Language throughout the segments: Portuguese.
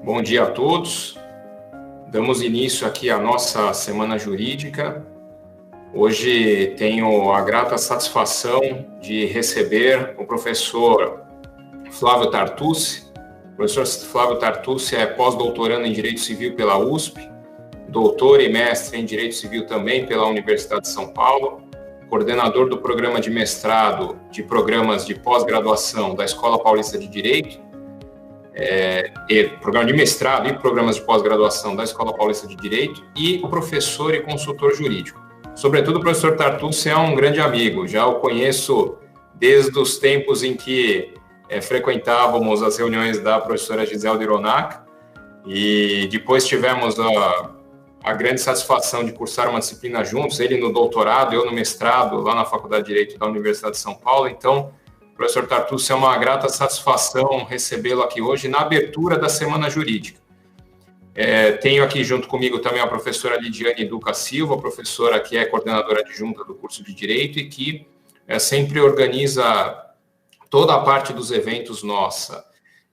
Bom dia a todos. Damos início aqui à nossa Semana Jurídica. Hoje tenho a grata satisfação de receber o professor Flávio Tartucci. O professor Flávio Tartucci é pós-doutorando em Direito Civil pela USP, doutor e mestre em Direito Civil também pela Universidade de São Paulo, coordenador do programa de mestrado de programas de pós-graduação da Escola Paulista de Direito, programa de mestrado e programas de pós-graduação da Escola Paulista de Direito e professor e consultor jurídico. Sobretudo, o professor Tartucci é um grande amigo, já o conheço desde os tempos em que frequentávamos as reuniões da professora Gisele Ironaca, e depois tivemos a grande satisfação de cursar uma disciplina juntos, ele no doutorado, eu no mestrado, lá na Faculdade de Direito da Universidade de São Paulo. Então, professor Tartucci, é uma grata satisfação recebê-lo aqui hoje na abertura da Semana Jurídica. Tenho aqui junto comigo também a professora Lidiane Duca Silva, professora que é coordenadora adjunta do curso de Direito e que sempre organiza toda a parte dos eventos nossa.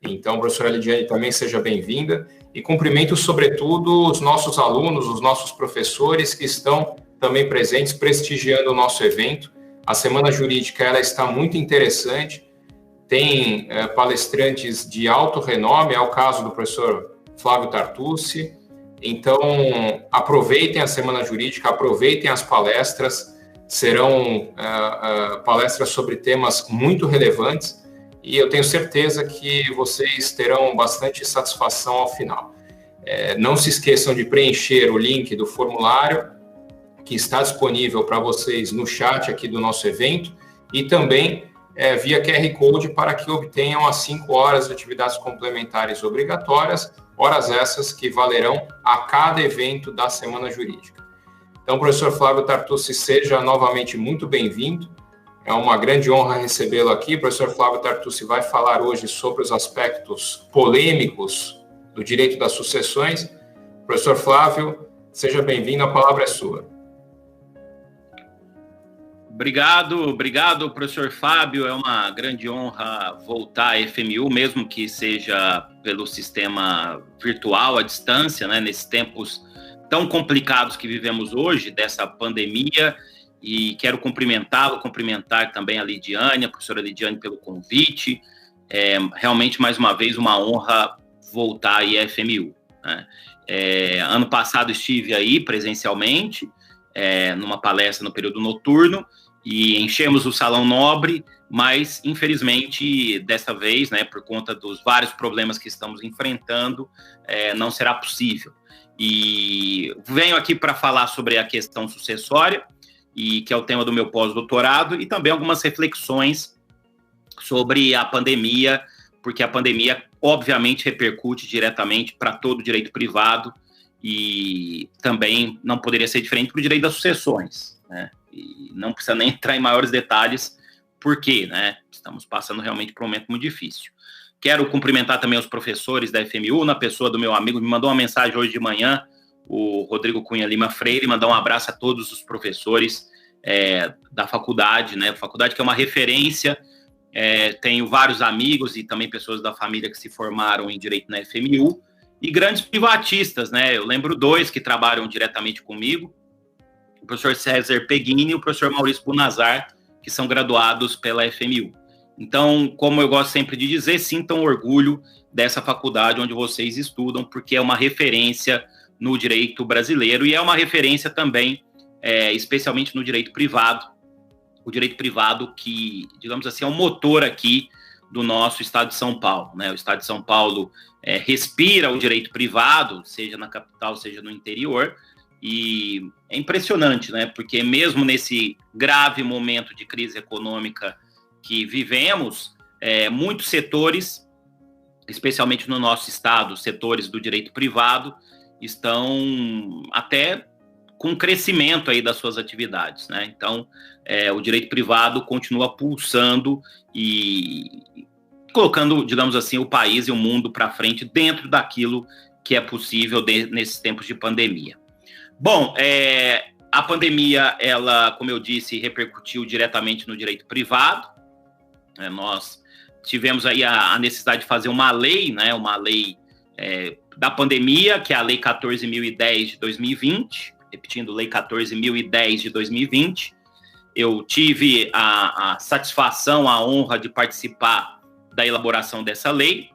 Então, professora Lidiane, também seja bem-vinda e cumprimento, sobretudo, os nossos alunos, os nossos professores que estão também presentes, prestigiando o nosso evento. A Semana Jurídica ela está muito interessante, tem palestrantes de alto renome, é o caso do professor Flávio Tartucci. Então, aproveitem a Semana Jurídica, aproveitem as palestras, serão palestras sobre temas muito relevantes e eu tenho certeza que vocês terão bastante satisfação ao final. Não se esqueçam de preencher o link do formulário que está disponível para vocês no chat aqui do nosso evento e também via QR Code para que obtenham as 5 horas de atividades complementares obrigatórias, horas essas que valerão a cada evento da Semana Jurídica. Então, professor Flávio Tartucci, seja novamente muito bem-vindo. É uma grande honra recebê-lo aqui. O professor Flávio Tartucci vai falar hoje sobre os aspectos polêmicos do direito das sucessões. Professor Flávio, seja bem-vindo, a palavra é sua. Obrigado, professor Fábio. É uma grande honra voltar à FMU, mesmo que seja pelo sistema virtual, à distância, né, nesses tempos tão complicados que vivemos hoje, dessa pandemia, e quero cumprimentar também a Lidiane, a professora Lidiane, pelo convite. Realmente, mais uma vez, uma honra voltar aí à FMU, né? Ano passado estive aí presencialmente, numa palestra no período noturno, e enchemos o Salão Nobre, mas, infelizmente, dessa vez, né, por conta dos vários problemas que estamos enfrentando, não será possível. E venho aqui para falar sobre a questão sucessória, e que é o tema do meu pós-doutorado, e também algumas reflexões sobre a pandemia, porque a pandemia, obviamente, repercute diretamente para todo o direito privado, e também não poderia ser diferente para o direito das sucessões, né? E não precisa nem entrar em maiores detalhes, porque, né, estamos passando realmente por um momento muito difícil. Quero cumprimentar também os professores da FMU, na pessoa do meu amigo, me mandou uma mensagem hoje de manhã, o Rodrigo Cunha Lima Freire, mandar um abraço a todos os professores da faculdade, né, faculdade que é uma referência, tenho vários amigos e também pessoas da família que se formaram em Direito na FMU, e grandes privatistas, né, eu lembro 2 que trabalham diretamente comigo, o professor César Peguini e o professor Maurício Bunazar, que são graduados pela FMU. Então, como eu gosto sempre de dizer, sintam orgulho dessa faculdade onde vocês estudam, porque é uma referência no direito brasileiro e é uma referência também, especialmente no direito privado. O direito privado que, digamos assim, é o motor aqui do nosso estado de São Paulo, né? O estado de São Paulo respira o direito privado, seja na capital, seja no interior, e é impressionante, né? Porque mesmo nesse grave momento de crise econômica que vivemos, muitos setores, especialmente no nosso estado, setores do direito privado, estão até com crescimento aí das suas atividades, né? Então, o direito privado continua pulsando e colocando, digamos assim, o país e o mundo para frente dentro daquilo que é possível nesses tempos de pandemia. Bom, a pandemia, ela, como eu disse, repercutiu diretamente no direito privado. Nós tivemos aí a necessidade de fazer uma lei, né, uma lei da pandemia, que é a Lei 14.010 de 2020, repetindo, Lei 14.010 de 2020. Eu tive a satisfação, a honra de participar da elaboração dessa lei.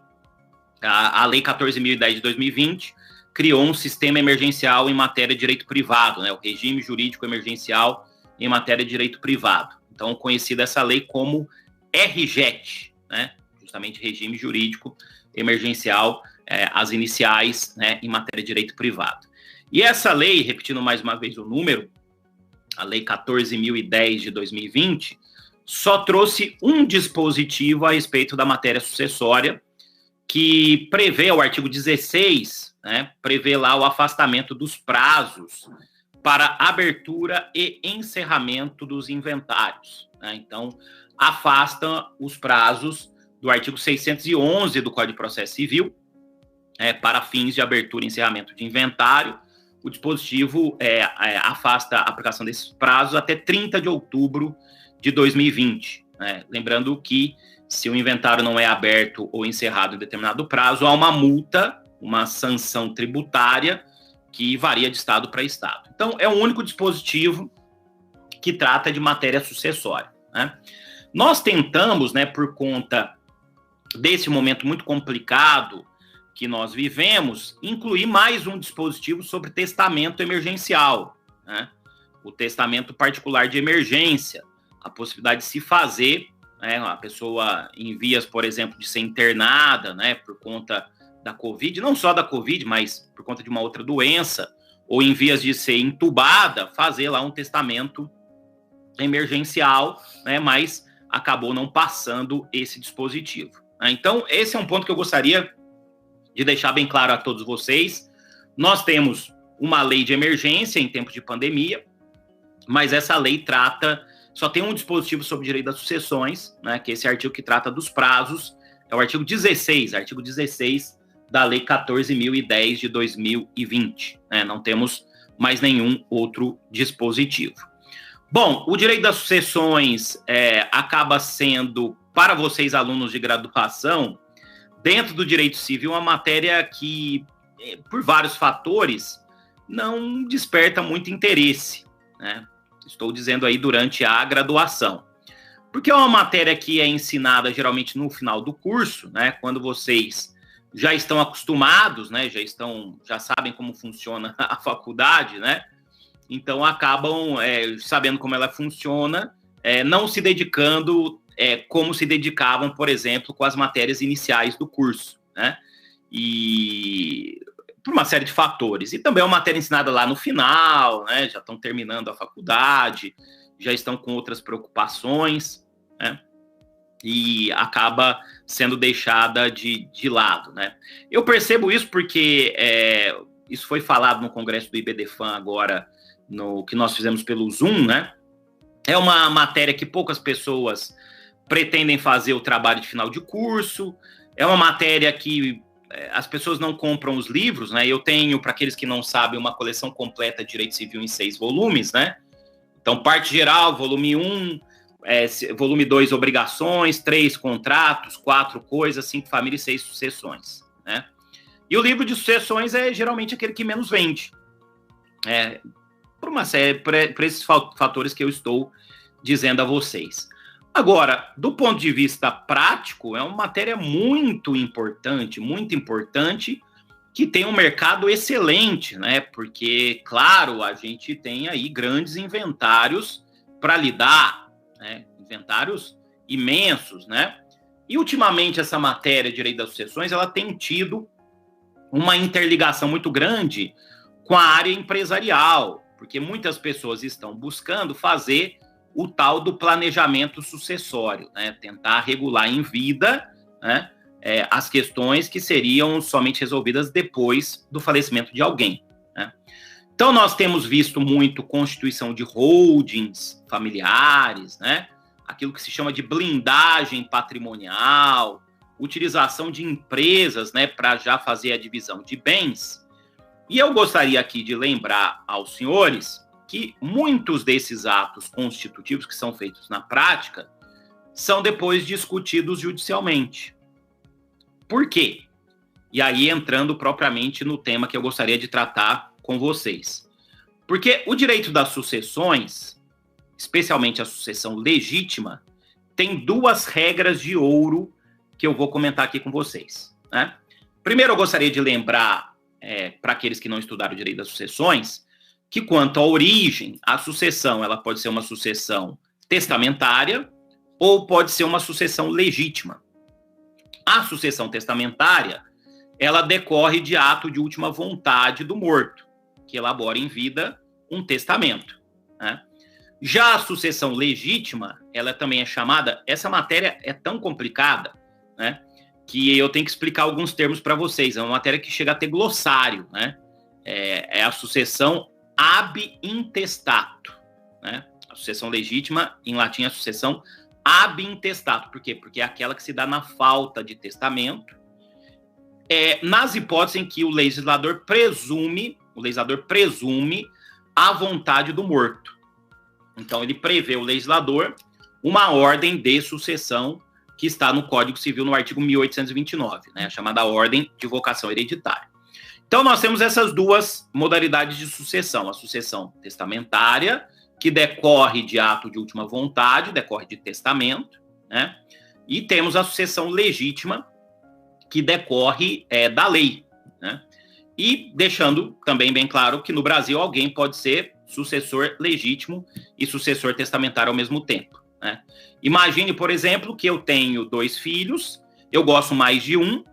A Lei 14.010 de 2020 criou um sistema emergencial em matéria de direito privado, né, o regime jurídico emergencial em matéria de direito privado. Então, conhecida essa lei como RJET, né, justamente Regime Jurídico Emergencial, as iniciais, né, em matéria de direito privado. E essa lei, repetindo mais uma vez o número, a Lei 14.010 de 2020, só trouxe um dispositivo a respeito da matéria sucessória, que prevê, o artigo 16, né, prevê lá o afastamento dos prazos para abertura e encerramento dos inventários, né? Então, afasta os prazos do artigo 611 do Código de Processo Civil, para fins de abertura e encerramento de inventário. O dispositivo afasta a aplicação desses prazos até 30 de outubro de 2020. Né? Lembrando que, se o inventário não é aberto ou encerrado em determinado prazo, há uma multa, uma sanção tributária que varia de estado para estado. Então, é o único dispositivo que trata de matéria sucessória, né? Nós tentamos, né, por conta desse momento muito complicado que nós vivemos, incluir mais um dispositivo sobre testamento emergencial, né? O testamento particular de emergência, a possibilidade de se fazer, né, a pessoa em vias, por exemplo, de ser internada, né, por conta da Covid, não só da Covid, mas por conta de uma outra doença, ou em vias de ser entubada, fazer lá um testamento emergencial, né, mas acabou não passando esse dispositivo. Né? Então, esse é um ponto que eu gostaria de deixar bem claro a todos vocês. Nós temos uma lei de emergência em tempos de pandemia, mas essa lei só tem um dispositivo sobre direito das sucessões, né, que é esse artigo que trata dos prazos, é o artigo 16 da Lei 14.010 de 2020. Né? Não temos mais nenhum outro dispositivo. Bom, o direito das sucessões acaba sendo, para vocês alunos de graduação, dentro do direito civil, uma matéria que, por vários fatores, não desperta muito interesse, né? Estou dizendo aí durante a graduação. Porque é uma matéria que é ensinada geralmente no final do curso, né? Quando vocês já estão acostumados, né? Já sabem como funciona a faculdade, né? Então acabam sabendo como ela funciona, não se dedicando como se dedicavam, por exemplo, com as matérias iniciais do curso, né? E por uma série de fatores. E também é uma matéria ensinada lá no final, né? Já estão terminando a faculdade, já estão com outras preocupações, né? E acaba sendo deixada de lado, né? Eu percebo isso porque isso foi falado no congresso do IBDFAN agora, no que nós fizemos pelo Zoom, né? É uma matéria que poucas pessoas pretendem fazer o trabalho de final de curso, é uma matéria que as pessoas não compram os livros, né? Eu tenho, para aqueles que não sabem, uma coleção completa de Direito Civil em 6 volumes, né? Então, parte geral, volume 1, volume 2, obrigações, 3, contratos, 4, coisas, 5, família e 6, sucessões, né? E o livro de sucessões é geralmente aquele que menos vende, por esses fatores que eu estou dizendo a vocês. Agora, do ponto de vista prático, é uma matéria muito importante, que tem um mercado excelente, né? Porque, claro, a gente tem aí grandes inventários para lidar, né? Inventários imensos, né? E, ultimamente, essa matéria de direito das sucessões, ela tem tido uma interligação muito grande com a área empresarial, porque muitas pessoas estão buscando fazer o tal do planejamento sucessório, né? Tentar regular em vida, né, as questões que seriam somente resolvidas depois do falecimento de alguém, né? Então, nós temos visto muito constituição de holdings familiares, né? Aquilo que se chama de blindagem patrimonial, utilização de empresas, né, para já fazer a divisão de bens. E eu gostaria aqui de lembrar aos senhores que muitos desses atos constitutivos que são feitos na prática são depois discutidos judicialmente. Por quê? E aí entrando propriamente no tema que eu gostaria de tratar com vocês. Porque o direito das sucessões, especialmente a sucessão legítima, tem duas regras de ouro que eu vou comentar aqui com vocês, né? Primeiro, eu gostaria de lembrar, para aqueles que não estudaram o direito das sucessões, que quanto à origem, a sucessão ela pode ser uma sucessão testamentária ou pode ser uma sucessão legítima. A sucessão testamentária, ela decorre de ato de última vontade do morto, que elabora em vida um testamento, né? Já a sucessão legítima, ela também é chamada, essa matéria é tão complicada, né, que eu tenho que explicar alguns termos para vocês. É uma matéria que chega a ter glossário, né? É a sucessão ab intestato, né? A sucessão legítima, em latim, é a sucessão ab intestato. Por quê? Porque é aquela que se dá na falta de testamento, nas hipóteses em que o legislador presume a vontade do morto. Então, ele prevê, o legislador, uma ordem de sucessão que está no Código Civil, no artigo 1829, né, a chamada ordem de vocação hereditária. Então, nós temos essas duas modalidades de sucessão. A sucessão testamentária, que decorre de ato de última vontade, decorre de testamento, né? E temos a sucessão legítima, que decorre da lei, né? E deixando também bem claro que no Brasil alguém pode ser sucessor legítimo e sucessor testamentário ao mesmo tempo, né? Imagine, por exemplo, que eu tenho 2 filhos, eu gosto mais de um,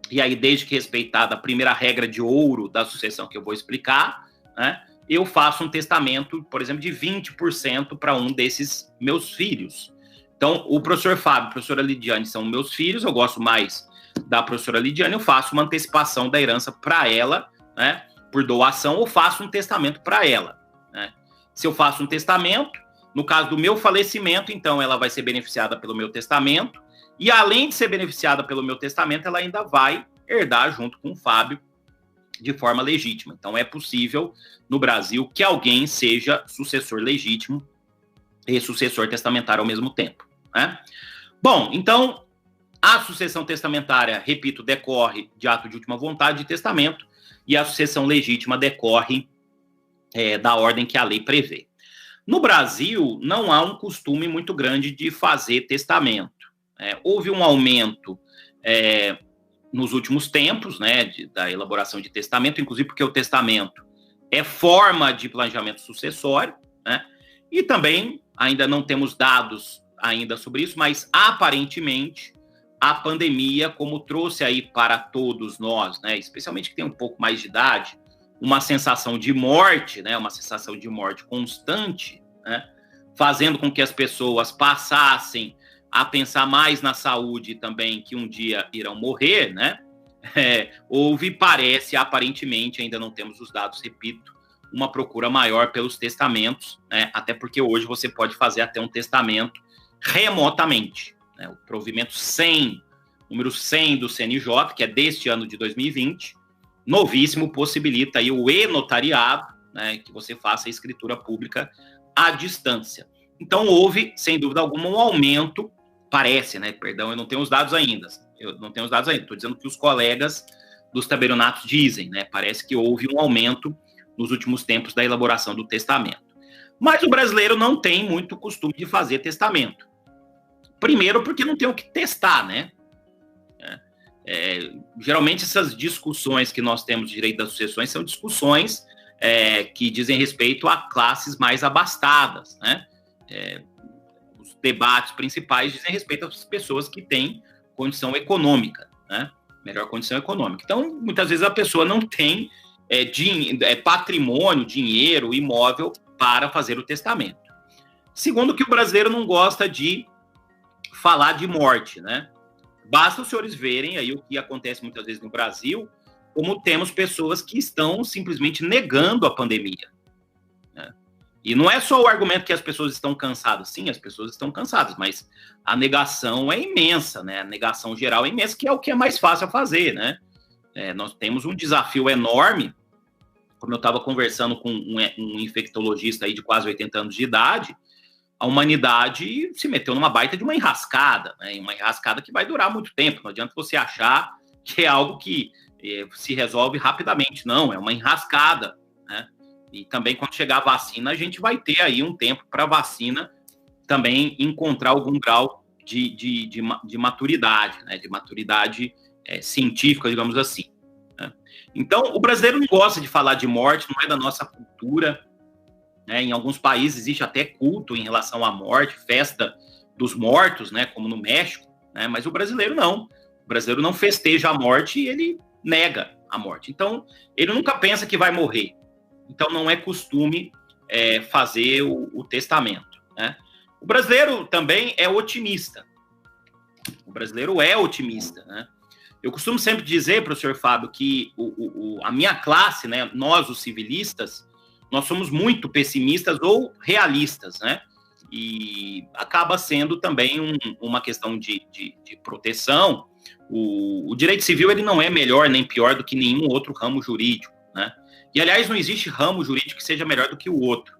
e aí, desde que respeitada a primeira regra de ouro da sucessão que eu vou explicar, né, eu faço um testamento, por exemplo, de 20% para um desses meus filhos. Então, o professor Fábio e a professora Lidiane são meus filhos, eu gosto mais da professora Lidiane, eu faço uma antecipação da herança para ela, né, por doação, ou faço um testamento para ela, né? Se eu faço um testamento, no caso do meu falecimento, então ela vai ser beneficiada pelo meu testamento, e além de ser beneficiada pelo meu testamento, ela ainda vai herdar junto com o Fábio de forma legítima. Então é possível no Brasil que alguém seja sucessor legítimo e sucessor testamentário ao mesmo tempo, né? Bom, então a sucessão testamentária, repito, decorre de ato de última vontade de testamento, e a sucessão legítima decorre da ordem que a lei prevê. No Brasil, não há um costume muito grande de fazer testamento. Houve um aumento nos últimos tempos, né, da elaboração de testamento, inclusive porque o testamento é forma de planejamento sucessório, né, e também ainda não temos dados ainda sobre isso, mas aparentemente a pandemia, como trouxe aí para todos nós, né, especialmente que tem um pouco mais de idade, uma sensação de morte, né, uma sensação de morte constante, né, fazendo com que as pessoas passassem a pensar mais na saúde também, que um dia irão morrer, né? Parece, aparentemente, ainda não temos os dados, repito, uma procura maior pelos testamentos, né? Até porque hoje você pode fazer até um testamento remotamente, né? O provimento 100, número 100 do CNJ, que é deste ano de 2020, novíssimo, possibilita aí o e-notariado, né? Que você faça a escritura pública à distância. Então, houve, sem dúvida alguma, um aumento. Parece, né? Perdão, eu não tenho os dados ainda. Estou dizendo que os colegas dos tabelionatos dizem, né? Parece que houve um aumento nos últimos tempos da elaboração do testamento. Mas o brasileiro não tem muito costume de fazer testamento. Primeiro, porque não tem o que testar, né? Geralmente, essas discussões que nós temos de direito das sucessões são discussões que dizem respeito a classes mais abastadas, né? Os debates principais dizem respeito às pessoas que têm condição econômica, né? Melhor condição econômica. Então, muitas vezes a pessoa não tem patrimônio, dinheiro, imóvel para fazer o testamento. Segundo, que o brasileiro não gosta de falar de morte, né? Basta os senhores verem aí o que acontece muitas vezes no Brasil, como temos pessoas que estão simplesmente negando a pandemia. E não é só o argumento que as pessoas estão cansadas. Sim, as pessoas estão cansadas, mas a negação é imensa, né? A negação geral é imensa, que é o que é mais fácil a fazer, né? Nós temos um desafio enorme, como eu estava conversando com um infectologista aí de quase 80 anos de idade, a humanidade se meteu numa baita de uma enrascada, né? Uma enrascada que vai durar muito tempo. Não adianta você achar que é algo que se resolve rapidamente. Não, é uma enrascada, né? E também quando chegar a vacina, a gente vai ter aí um tempo para a vacina também encontrar algum grau de maturidade, né? De maturidade científica, digamos assim, né? Então, o brasileiro não gosta de falar de morte, não é da nossa cultura, né? Em alguns países existe até culto em relação à morte, festa dos mortos, né? Como no México, né? Mas o brasileiro não. O brasileiro não festeja a morte e ele nega a morte. Então, ele nunca pensa que vai morrer. Então, não é costume fazer o testamento, né? O brasileiro também é otimista. O brasileiro é otimista, né? Eu costumo sempre dizer, professor Fábio, que a minha classe, né, nós, os civilistas, nós somos muito pessimistas ou realistas, né? E acaba sendo também uma questão de proteção. O direito civil ele não é melhor nem pior do que nenhum outro ramo jurídico, né? E, aliás, não existe ramo jurídico que seja melhor do que o outro.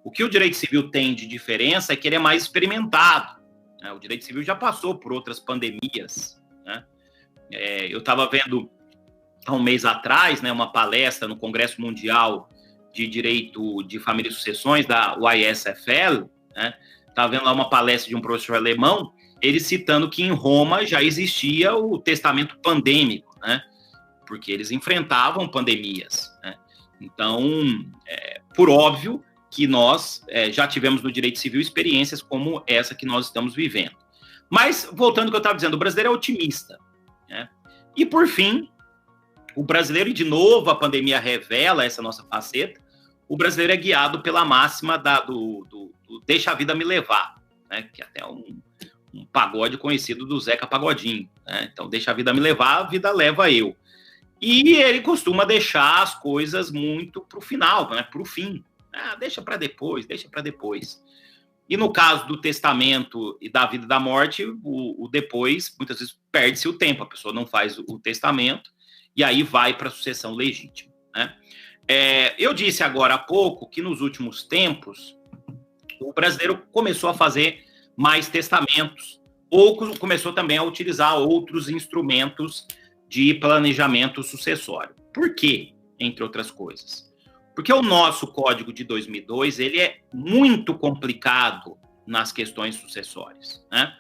O que o direito civil tem de diferença é que ele é mais experimentado, né? O direito civil já passou por outras pandemias, né? Eu estava vendo há um mês atrás, né, uma palestra no Congresso Mundial de Direito de Família e Sucessões, da UISFL, né? Estava vendo lá uma palestra de um professor alemão, ele citando que em Roma já existia o testamento pandêmico, né? Porque eles enfrentavam pandemias, né? Então, por óbvio que nós já tivemos no direito civil experiências como essa que nós estamos vivendo. Mas, voltando ao que eu estava dizendo, o brasileiro é otimista, né? E, por fim, o brasileiro, e de novo a pandemia revela essa nossa faceta, o brasileiro é guiado pela máxima do deixa a vida me levar, né? Que é até um pagode conhecido do Zeca Pagodinho, né? Então, deixa a vida me levar, a vida leva eu. E ele costuma deixar as coisas muito para o final, né? Para o fim. Deixa para depois, deixa para depois. E no caso do testamento e da vida e da morte, o depois, muitas vezes, perde-se o tempo. A pessoa não faz o testamento e aí vai para a sucessão legítima, né? Eu disse agora há pouco que nos últimos tempos o brasileiro começou a fazer mais testamentos ou começou também a utilizar outros instrumentos de planejamento sucessório. Por quê? Entre outras coisas. Porque o nosso Código de 2002 ele é muito complicado nas questões sucessórias, né?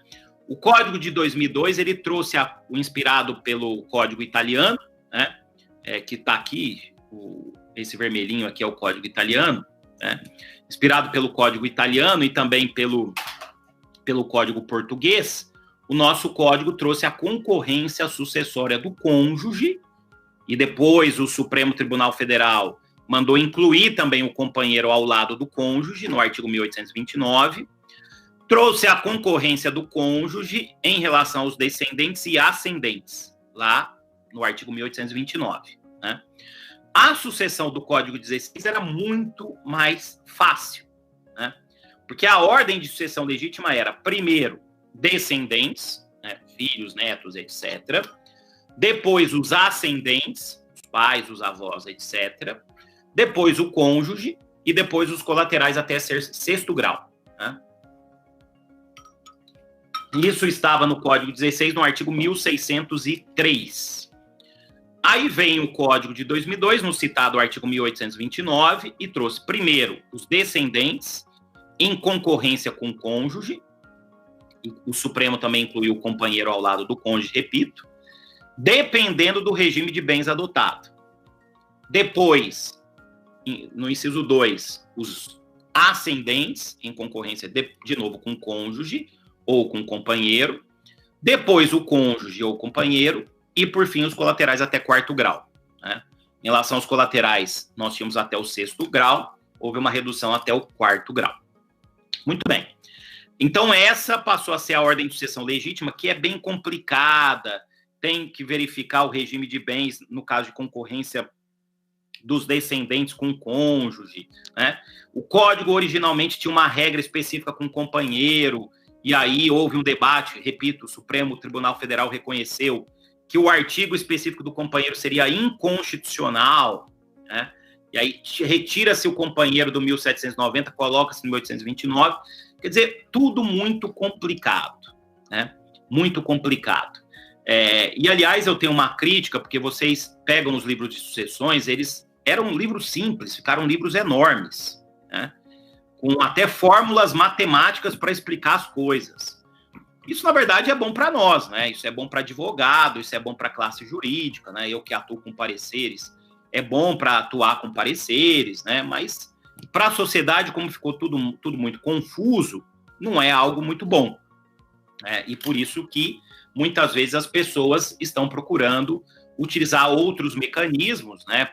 O Código de 2002 ele trouxe o inspirado pelo Código italiano, né? Que está aqui, esse vermelhinho aqui é o Código italiano, né? Inspirado pelo Código italiano e também pelo Código português. O nosso código trouxe a concorrência sucessória do cônjuge e depois o Supremo Tribunal Federal mandou incluir também o companheiro ao lado do cônjuge, no artigo 1829, trouxe a concorrência do cônjuge em relação aos descendentes e ascendentes, lá no artigo 1829, né? A sucessão do Código 16 era muito mais fácil, né? Porque a ordem de sucessão legítima era, primeiro, descendentes, né, filhos, netos, etc. Depois, os ascendentes, os pais, os avós, etc. Depois, o cônjuge e depois os colaterais até sexto grau, né? Isso estava no Código 16, no artigo 1603. Aí vem o Código de 2002, no citado artigo 1829, e trouxe, primeiro, os descendentes em concorrência com o cônjuge. O Supremo também incluiu o companheiro ao lado do cônjuge, repito, dependendo do regime de bens adotado. Depois, no inciso 2, os ascendentes em concorrência, de novo, com o cônjuge ou com o companheiro. Depois, o cônjuge ou o companheiro. E, por fim, os colaterais até quarto grau, né? Em relação aos colaterais, nós tínhamos até o sexto grau, houve uma redução até o quarto grau. Muito bem. Então, essa passou a ser a ordem de sucessão legítima, que é bem complicada, tem que verificar o regime de bens, no caso de concorrência dos descendentes com o cônjuge, né? O código originalmente tinha uma regra específica com o companheiro, e aí houve um debate, repito, o Supremo Tribunal Federal reconheceu que o artigo específico do companheiro seria inconstitucional, né? E aí retira-se o companheiro do 1790, coloca-se no 1829, quer dizer, tudo muito complicado, né? Muito complicado. E, aliás, eu tenho uma crítica, porque vocês pegam os livros de sucessões, eles eram livros simples, ficaram livros enormes, né? Com até fórmulas matemáticas para explicar as coisas. Isso, na verdade, é bom para nós, né? Isso é bom para advogado, isso é bom para a classe jurídica, né? Eu que atuo com pareceres, é bom para atuar com pareceres, né? Mas para a sociedade, como ficou tudo muito confuso, não é algo muito bom. E por isso que, muitas vezes, as pessoas estão procurando utilizar outros mecanismos, né?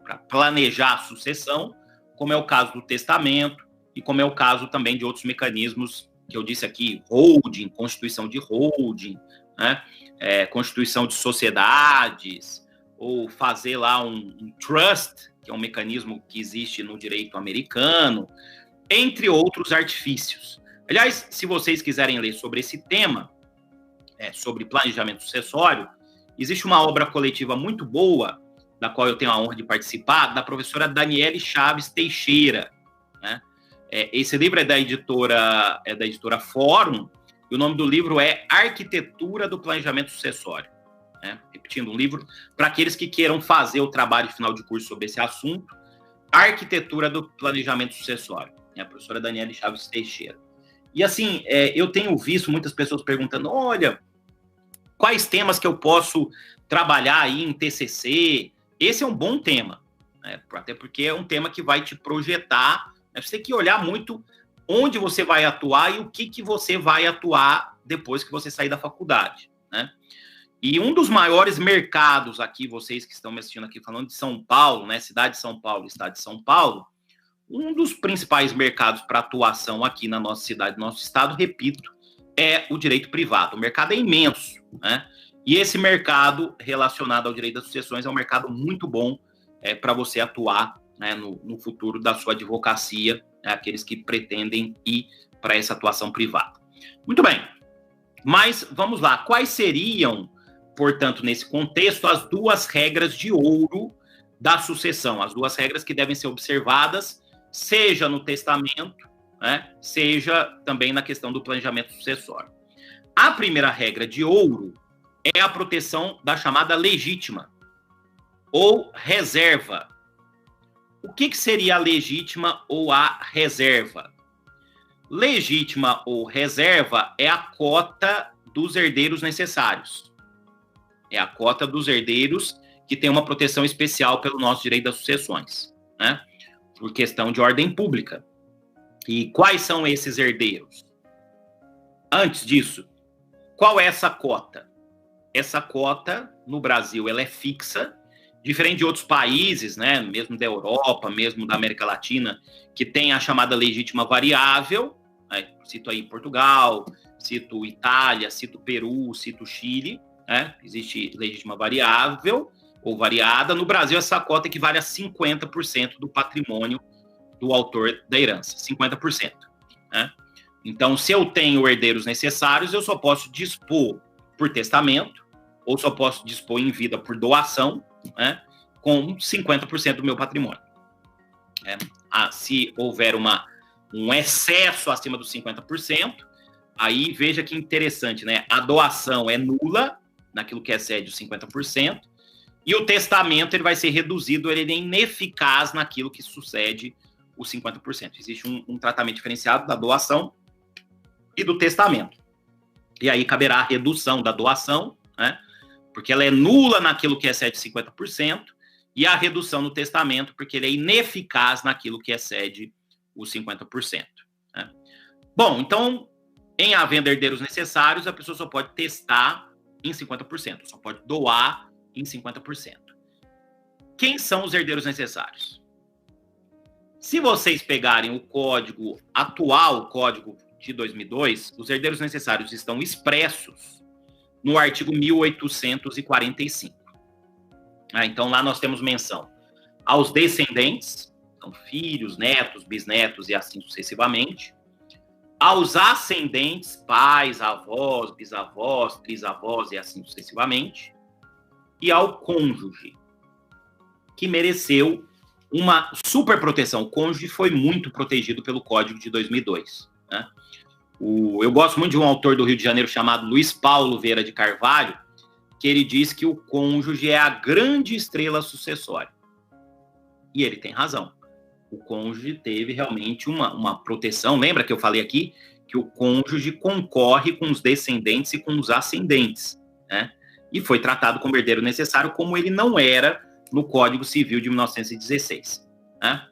Para planejar a sucessão, como é o caso do testamento e como é o caso também de outros mecanismos que eu disse aqui, holding, constituição de holding, né? Constituição de sociedades, ou fazer lá um trust, que é um mecanismo que existe no direito americano, entre outros artifícios. Aliás, se vocês quiserem ler sobre esse tema, sobre planejamento sucessório, existe uma obra coletiva muito boa, da qual eu tenho a honra de participar, da professora Daniele Chaves Teixeira, né? Esse livro é da editora Fórum, e o nome do livro é Arquitetura do Planejamento Sucessório. Né? Repetindo, um livro para aqueles que queiram fazer o trabalho de final de curso sobre esse assunto, Arquitetura do Planejamento Sucessório. A professora Daniele Chaves Teixeira. E assim, eu tenho visto muitas pessoas perguntando, olha, quais temas que eu posso trabalhar aí em TCC? Esse é um bom tema, né? Até porque é um tema que vai te projetar. Você tem que olhar muito onde você vai atuar e o que você vai atuar depois que você sair da faculdade, né? E um dos maiores mercados aqui, vocês que estão me assistindo aqui falando de São Paulo, né? Cidade de São Paulo, estado de São Paulo, um dos principais mercados para atuação aqui na nossa cidade, no nosso estado, repito, é o direito privado. O mercado é imenso, né? E esse mercado relacionado ao direito das sucessões é um mercado muito bom para você atuar, né, no futuro da sua advocacia, né, aqueles que pretendem ir para essa atuação privada. Muito bem, mas vamos lá. Quais seriam, portanto, nesse contexto, as duas regras de ouro da sucessão? As duas regras que devem ser observadas, seja no testamento, né, seja também na questão do planejamento sucessório. A primeira regra de ouro é a proteção da chamada legítima ou reserva. O que seria a legítima ou a reserva? Legítima ou reserva é a cota dos herdeiros necessários. É a cota dos herdeiros que tem uma proteção especial pelo nosso direito das sucessões, né? Por questão de ordem pública. E quais são esses herdeiros? Antes disso, qual é essa cota? Essa cota, no Brasil, ela é fixa, diferente de outros países, né, mesmo da Europa, mesmo da América Latina, que tem a chamada legítima variável, né, cito aí Portugal, cito Itália, cito Peru, cito Chile, né, existe legítima variável ou variada. No Brasil, essa cota equivale a 50% do patrimônio do autor da herança, 50%. Né? Então, se eu tenho herdeiros necessários, eu só posso dispor por testamento, ou só posso dispor em vida por doação, né, com 50% do meu patrimônio. Se houver um excesso acima dos 50%, aí veja que interessante, né? A doação é nula, naquilo que excede os 50%, e o testamento ele vai ser reduzido, ele é ineficaz naquilo que sucede os 50%. Existe um tratamento diferenciado da doação e do testamento. E aí caberá a redução da doação, né? Porque ela é nula naquilo que excede 50%, e a redução no testamento, porque ele é ineficaz naquilo que excede os 50%. Né? Bom, então, em havendo herdeiros necessários, a pessoa só pode testar em 50%, só pode doar em 50%. Quem são os herdeiros necessários? Se vocês pegarem o código atual, o código de 2002, os herdeiros necessários estão expressos no artigo 1845. Então, lá nós temos menção aos descendentes, então, filhos, netos, bisnetos e assim sucessivamente, aos ascendentes, pais, avós, bisavós, trisavós e assim sucessivamente, e ao cônjuge, que mereceu uma super proteção. O cônjuge foi muito protegido pelo Código de 2002. Né? Eu gosto muito de um autor do Rio de Janeiro chamado Luiz Paulo Vieira de Carvalho, que ele diz que o cônjuge é a grande estrela sucessória. E ele tem razão. O cônjuge teve realmente uma proteção. Lembra que eu falei aqui que o cônjuge concorre com os descendentes e com os ascendentes, né? E foi tratado como herdeiro necessário, como ele não era no Código Civil de 1916, né?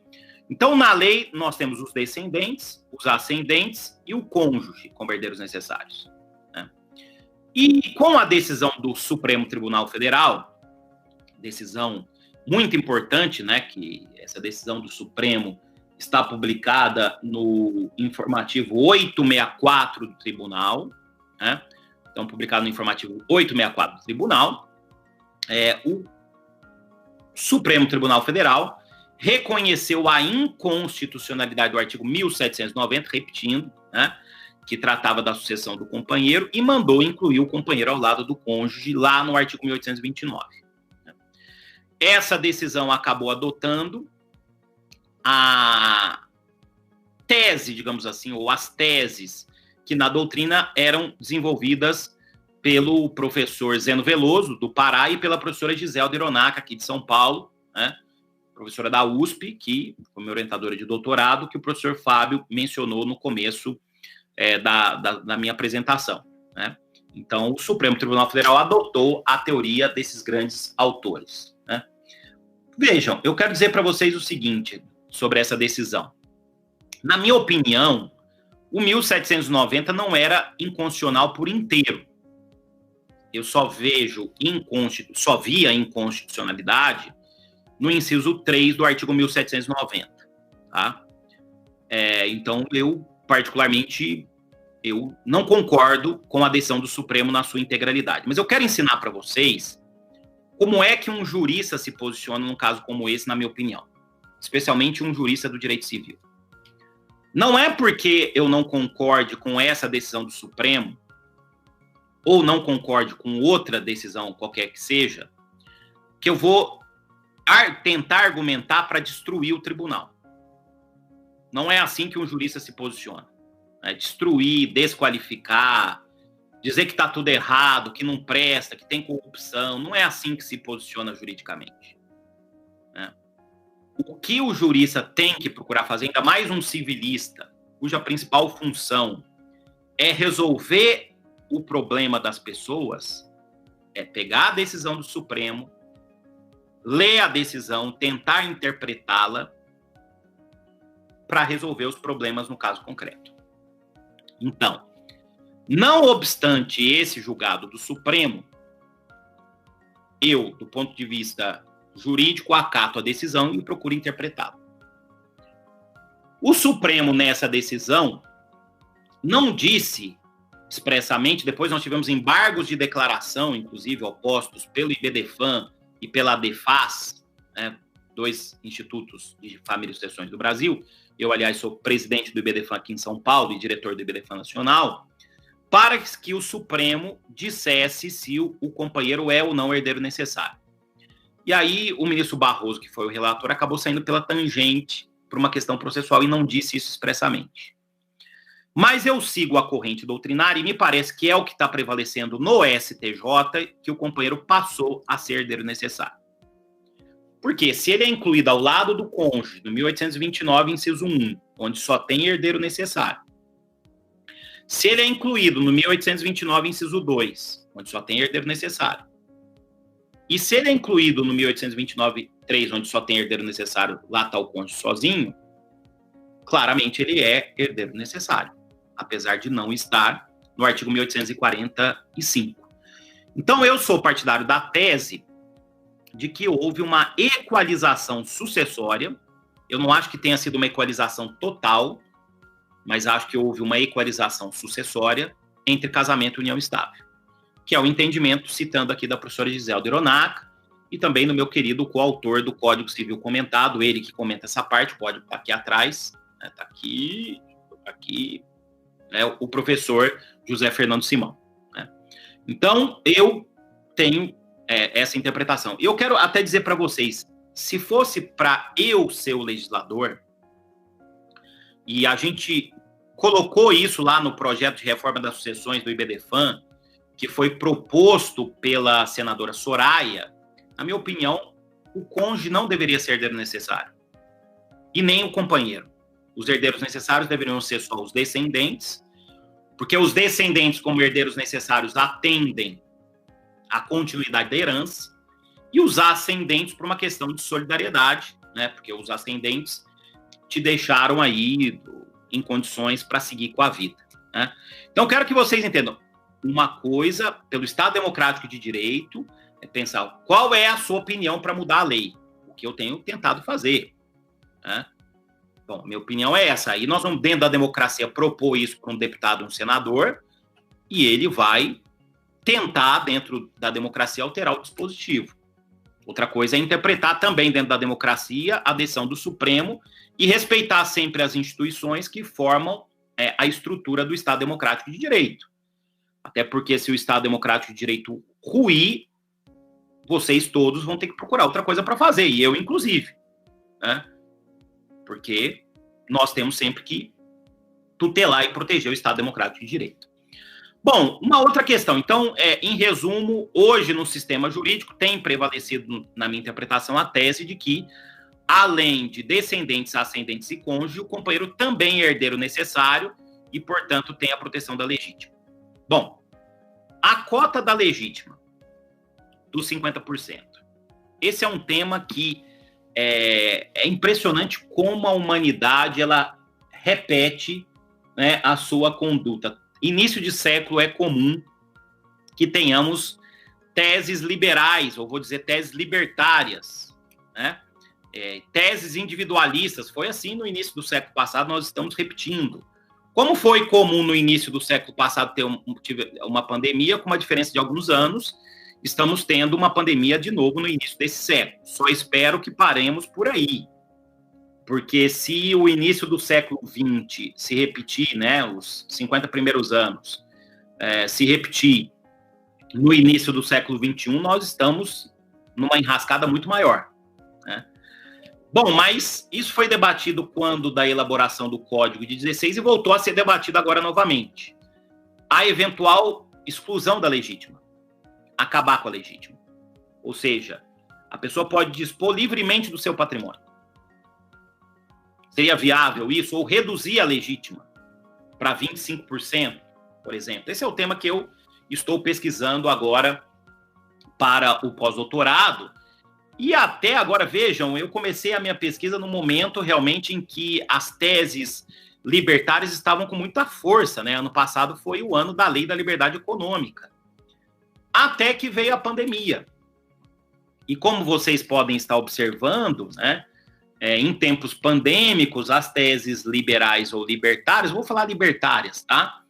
Então, na lei, nós temos os descendentes, os ascendentes e o cônjuge como herdeiros necessários, né? E com a decisão do Supremo Tribunal Federal, decisão muito importante, né, que essa decisão do Supremo está publicada no informativo 864 do Tribunal, né? Então, publicado no informativo 864 do Tribunal, o Supremo Tribunal Federal reconheceu a inconstitucionalidade do artigo 1790, repetindo, né, que tratava da sucessão do companheiro, e mandou incluir o companheiro ao lado do cônjuge lá no artigo 1829. Essa decisão acabou adotando a tese, digamos assim, ou as teses que na doutrina eram desenvolvidas pelo professor Zeno Veloso, do Pará, e pela professora Giselda Hironaka, aqui de São Paulo, né? Professora da USP, que foi minha orientadora de doutorado, que o professor Fábio mencionou no começo da minha apresentação, né? Então, o Supremo Tribunal Federal adotou a teoria desses grandes autores, né? Vejam, eu quero dizer para vocês o seguinte sobre essa decisão. Na minha opinião, o 1790 não era inconstitucional por inteiro. Eu só via inconstitucionalidade no inciso 3 do artigo 1790, tá? Então, eu, particularmente, eu não concordo com a decisão do Supremo na sua integralidade. Mas eu quero ensinar para vocês como é que um jurista se posiciona num caso como esse, na minha opinião. Especialmente um jurista do direito civil. Não é porque eu não concorde com essa decisão do Supremo, ou não concorde com outra decisão, qualquer que seja, que eu vou tentar argumentar para destruir o tribunal. Não é assim que um jurista se posiciona. Destruir, desqualificar, dizer que está tudo errado, que não presta, que tem corrupção. Não é assim que se posiciona juridicamente. O que o jurista tem que procurar fazer, ainda mais um civilista, cuja principal função é resolver o problema das pessoas, é pegar a decisão do Supremo, ler a decisão, tentar interpretá-la para resolver os problemas no caso concreto. Então, não obstante esse julgado do Supremo, eu, do ponto de vista jurídico, acato a decisão e procuro interpretá-la. O Supremo, nessa decisão, não disse expressamente, depois nós tivemos embargos de declaração, inclusive opostos pelo IBDFAM e pela ADEFAS, né, dois institutos de família e sucessões do Brasil. Eu, aliás, sou presidente do IBDFAM aqui em São Paulo e diretor do IBDFAM Nacional, para que o Supremo dissesse se o companheiro é ou não herdeiro necessário. E aí o ministro Barroso, que foi o relator, acabou saindo pela tangente por uma questão processual e não disse isso expressamente. Mas eu sigo a corrente doutrinária e me parece que é o que está prevalecendo no STJ, que o companheiro passou a ser herdeiro necessário. Porque se ele é incluído ao lado do cônjuge, no 1829, inciso 1, onde só tem herdeiro necessário, se ele é incluído no 1829, inciso 2, onde só tem herdeiro necessário, e se ele é incluído no 1829, 3, onde só tem herdeiro necessário, lá está o cônjuge sozinho, claramente ele é herdeiro necessário, apesar de não estar no artigo 1845. Então, eu sou partidário da tese de que houve uma equalização sucessória. Eu não acho que tenha sido uma equalização total, mas acho que houve uma equalização sucessória entre casamento e união estável, que é o entendimento, citando aqui da professora Giselda Hironaka, e também no meu querido coautor do Código Civil comentado, ele que comenta essa parte, pode estar aqui atrás, né, tá aqui, né, o professor José Fernando Simão, né? Então, eu tenho essa interpretação. E eu quero até dizer para vocês, se fosse para eu ser o legislador, e a gente colocou isso lá no projeto de reforma das sucessões do IBDFAM, que foi proposto pela senadora Soraya, na minha opinião, o cônjuge não deveria ser herdeiro necessário, e nem o companheiro. Os herdeiros necessários deveriam ser só os descendentes, porque os descendentes, como herdeiros necessários, atendem à continuidade da herança, e os ascendentes por uma questão de solidariedade, né? Porque os ascendentes te deixaram aí em condições para seguir com a vida, né? Então, quero que vocês entendam. Uma coisa, pelo Estado Democrático de Direito, é pensar qual é a sua opinião para mudar a lei, o que eu tenho tentado fazer, né? Bom, minha opinião é essa. Aí nós vamos, dentro da democracia, propor isso para um deputado, um senador, e ele vai tentar, dentro da democracia, alterar o dispositivo. Outra coisa é interpretar também, dentro da democracia, a decisão do Supremo e respeitar sempre as instituições que formam a estrutura do Estado Democrático de Direito. Até porque, se o Estado Democrático de Direito ruir, vocês todos vão ter que procurar outra coisa para fazer, e eu, inclusive, né? Porque nós temos sempre que tutelar e proteger o Estado Democrático de Direito. Bom, uma outra questão. Então, em resumo, hoje no sistema jurídico tem prevalecido, na minha interpretação, a tese de que, além de descendentes, ascendentes e cônjuge, o companheiro também é herdeiro necessário e, portanto, tem a proteção da legítima. Bom, a cota da legítima, dos 50%. Esse é um tema que é impressionante como a humanidade ela repete, né, a sua conduta. Início de século é comum que tenhamos teses liberais, ou vou dizer teses libertárias, né? Teses individualistas. Foi assim no início do século passado, nós estamos repetindo. Como foi comum no início do século passado ter uma pandemia, com uma diferença de alguns anos, estamos tendo uma pandemia de novo no início desse século. Só espero que paremos por aí. Porque se o início do século XX se repetir, né, os 50 primeiros anos, se repetir no início do século XXI, nós estamos numa enrascada muito maior, né? Bom, mas isso foi debatido quando da elaboração do Código de 16 e voltou a ser debatido agora novamente. A eventual exclusão da legítima. Acabar com a legítima. Ou seja, a pessoa pode dispor livremente do seu patrimônio. Seria viável isso? Ou reduzir a legítima para 25%, por exemplo? Esse é o tema que eu estou pesquisando agora para o pós-doutorado. E até agora, vejam, eu comecei a minha pesquisa no momento realmente em que as teses libertárias estavam com muita força, né? Ano passado foi o ano da Lei da Liberdade Econômica. Até que veio a pandemia. E como vocês podem estar observando, né? Em tempos pandêmicos, as teses liberais ou libertárias, vou falar libertárias, tá?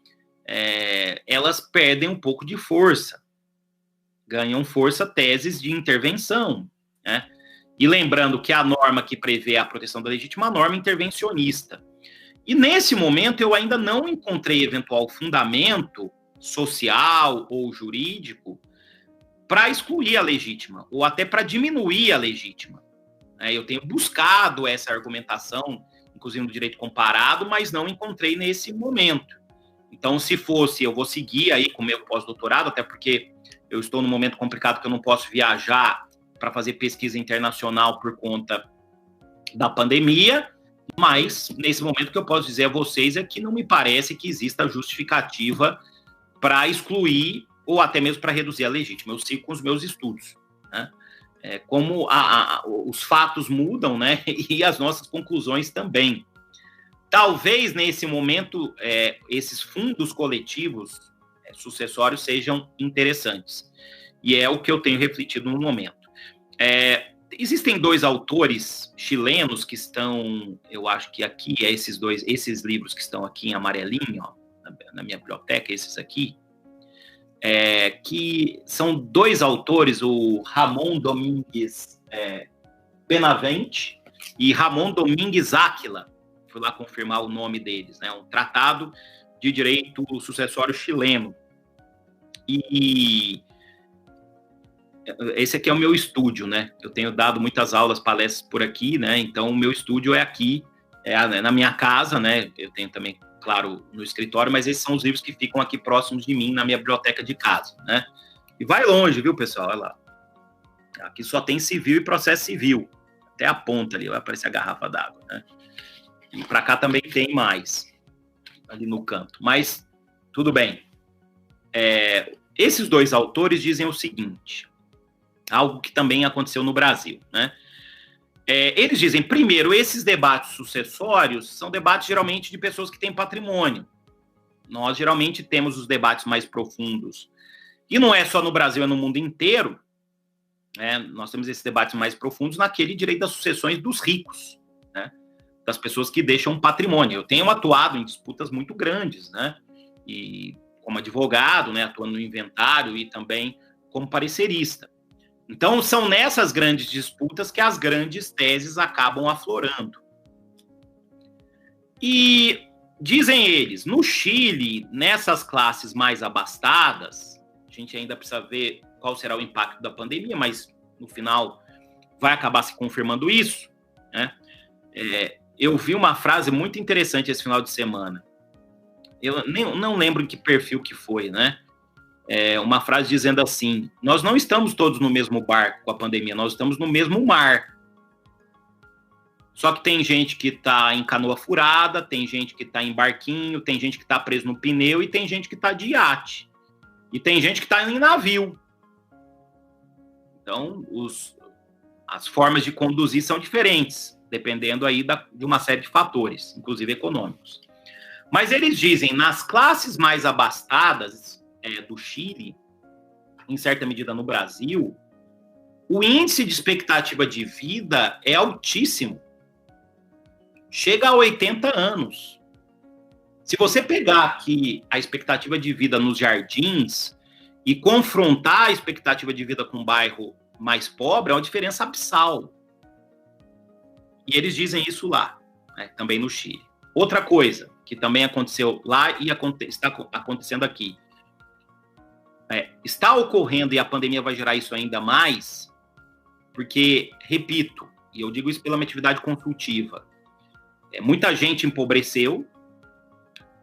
Elas perdem um pouco de força. Ganham força teses de intervenção, né? E lembrando que a norma que prevê a proteção da legítima é uma norma intervencionista. E nesse momento eu ainda não encontrei eventual fundamento social ou jurídico para excluir a legítima, ou até para diminuir a legítima. Eu tenho buscado essa argumentação, inclusive no direito comparado, mas não encontrei nesse momento. Então, se fosse, eu vou seguir aí com o meu pós-doutorado, até porque eu estou num momento complicado que eu não posso viajar para fazer pesquisa internacional por conta da pandemia, mas nesse momento o que eu posso dizer a vocês é que não me parece que exista justificativa para excluir ou até mesmo para reduzir a legítima. Eu sigo com os meus estudos, né? Como os fatos mudam, né? E as nossas conclusões também. Talvez, nesse momento, esses fundos coletivos sucessórios sejam interessantes. E é o que eu tenho refletido no momento. Existem dois autores chilenos que estão, eu acho que aqui, esses livros que estão aqui em amarelinho, ó, na minha biblioteca, esses aqui, que são dois autores, o Ramon Domingues Benavente e Ramon Domingues Áquila. Fui lá confirmar o nome deles, né? Um tratado de direito sucessório chileno. E esse aqui é o meu estúdio, né? Eu tenho dado muitas aulas, palestras por aqui, né? Então, o meu estúdio é aqui, na minha casa, né? Eu tenho também, claro, no escritório, mas esses são os livros que ficam aqui próximos de mim, na minha biblioteca de casa, né? E vai longe, viu, pessoal? Olha lá. Aqui só tem civil e processo civil. Até a ponta ali, vai aparecer a garrafa d'água, né? E para cá também tem mais, ali no canto. Mas, tudo bem. Esses dois autores dizem o seguinte, algo que também aconteceu no Brasil, né? Eles dizem, primeiro, esses debates sucessórios são debates geralmente de pessoas que têm patrimônio. Nós geralmente temos os debates mais profundos. E não é só no Brasil, é no mundo inteiro. Nós temos esses debates mais profundos naquele direito das sucessões dos ricos, né? Das pessoas que deixam patrimônio. Eu tenho atuado em disputas muito grandes, né? E como advogado, né, atuando no inventário e também como parecerista. Então, são nessas grandes disputas que as grandes teses acabam aflorando. E, dizem eles, no Chile, nessas classes mais abastadas, a gente ainda precisa ver qual será o impacto da pandemia, mas, no final, vai acabar se confirmando isso, né? Eu vi uma frase muito interessante esse final de semana. Eu não lembro em que perfil que foi, né? Uma frase dizendo assim, nós não estamos todos no mesmo barco com a pandemia, nós estamos no mesmo mar. Só que tem gente que está em canoa furada, tem gente que está em barquinho, tem gente que está preso no pneu e tem gente que está de iate. E tem gente que está em navio. Então, as formas de conduzir são diferentes, dependendo aí de uma série de fatores, inclusive econômicos. Mas eles dizem, nas classes mais abastadas do Chile, em certa medida no Brasil, o índice de expectativa de vida é altíssimo. Chega a 80 anos. Se você pegar aqui a expectativa de vida nos Jardins e confrontar a expectativa de vida com um bairro mais pobre, é uma diferença abissal. E eles dizem isso lá, né, também no Chile. Outra coisa que também aconteceu lá e está acontecendo aqui. Está ocorrendo, e a pandemia vai gerar isso ainda mais, porque, repito, e eu digo isso pela minha atividade consultiva, muita gente empobreceu,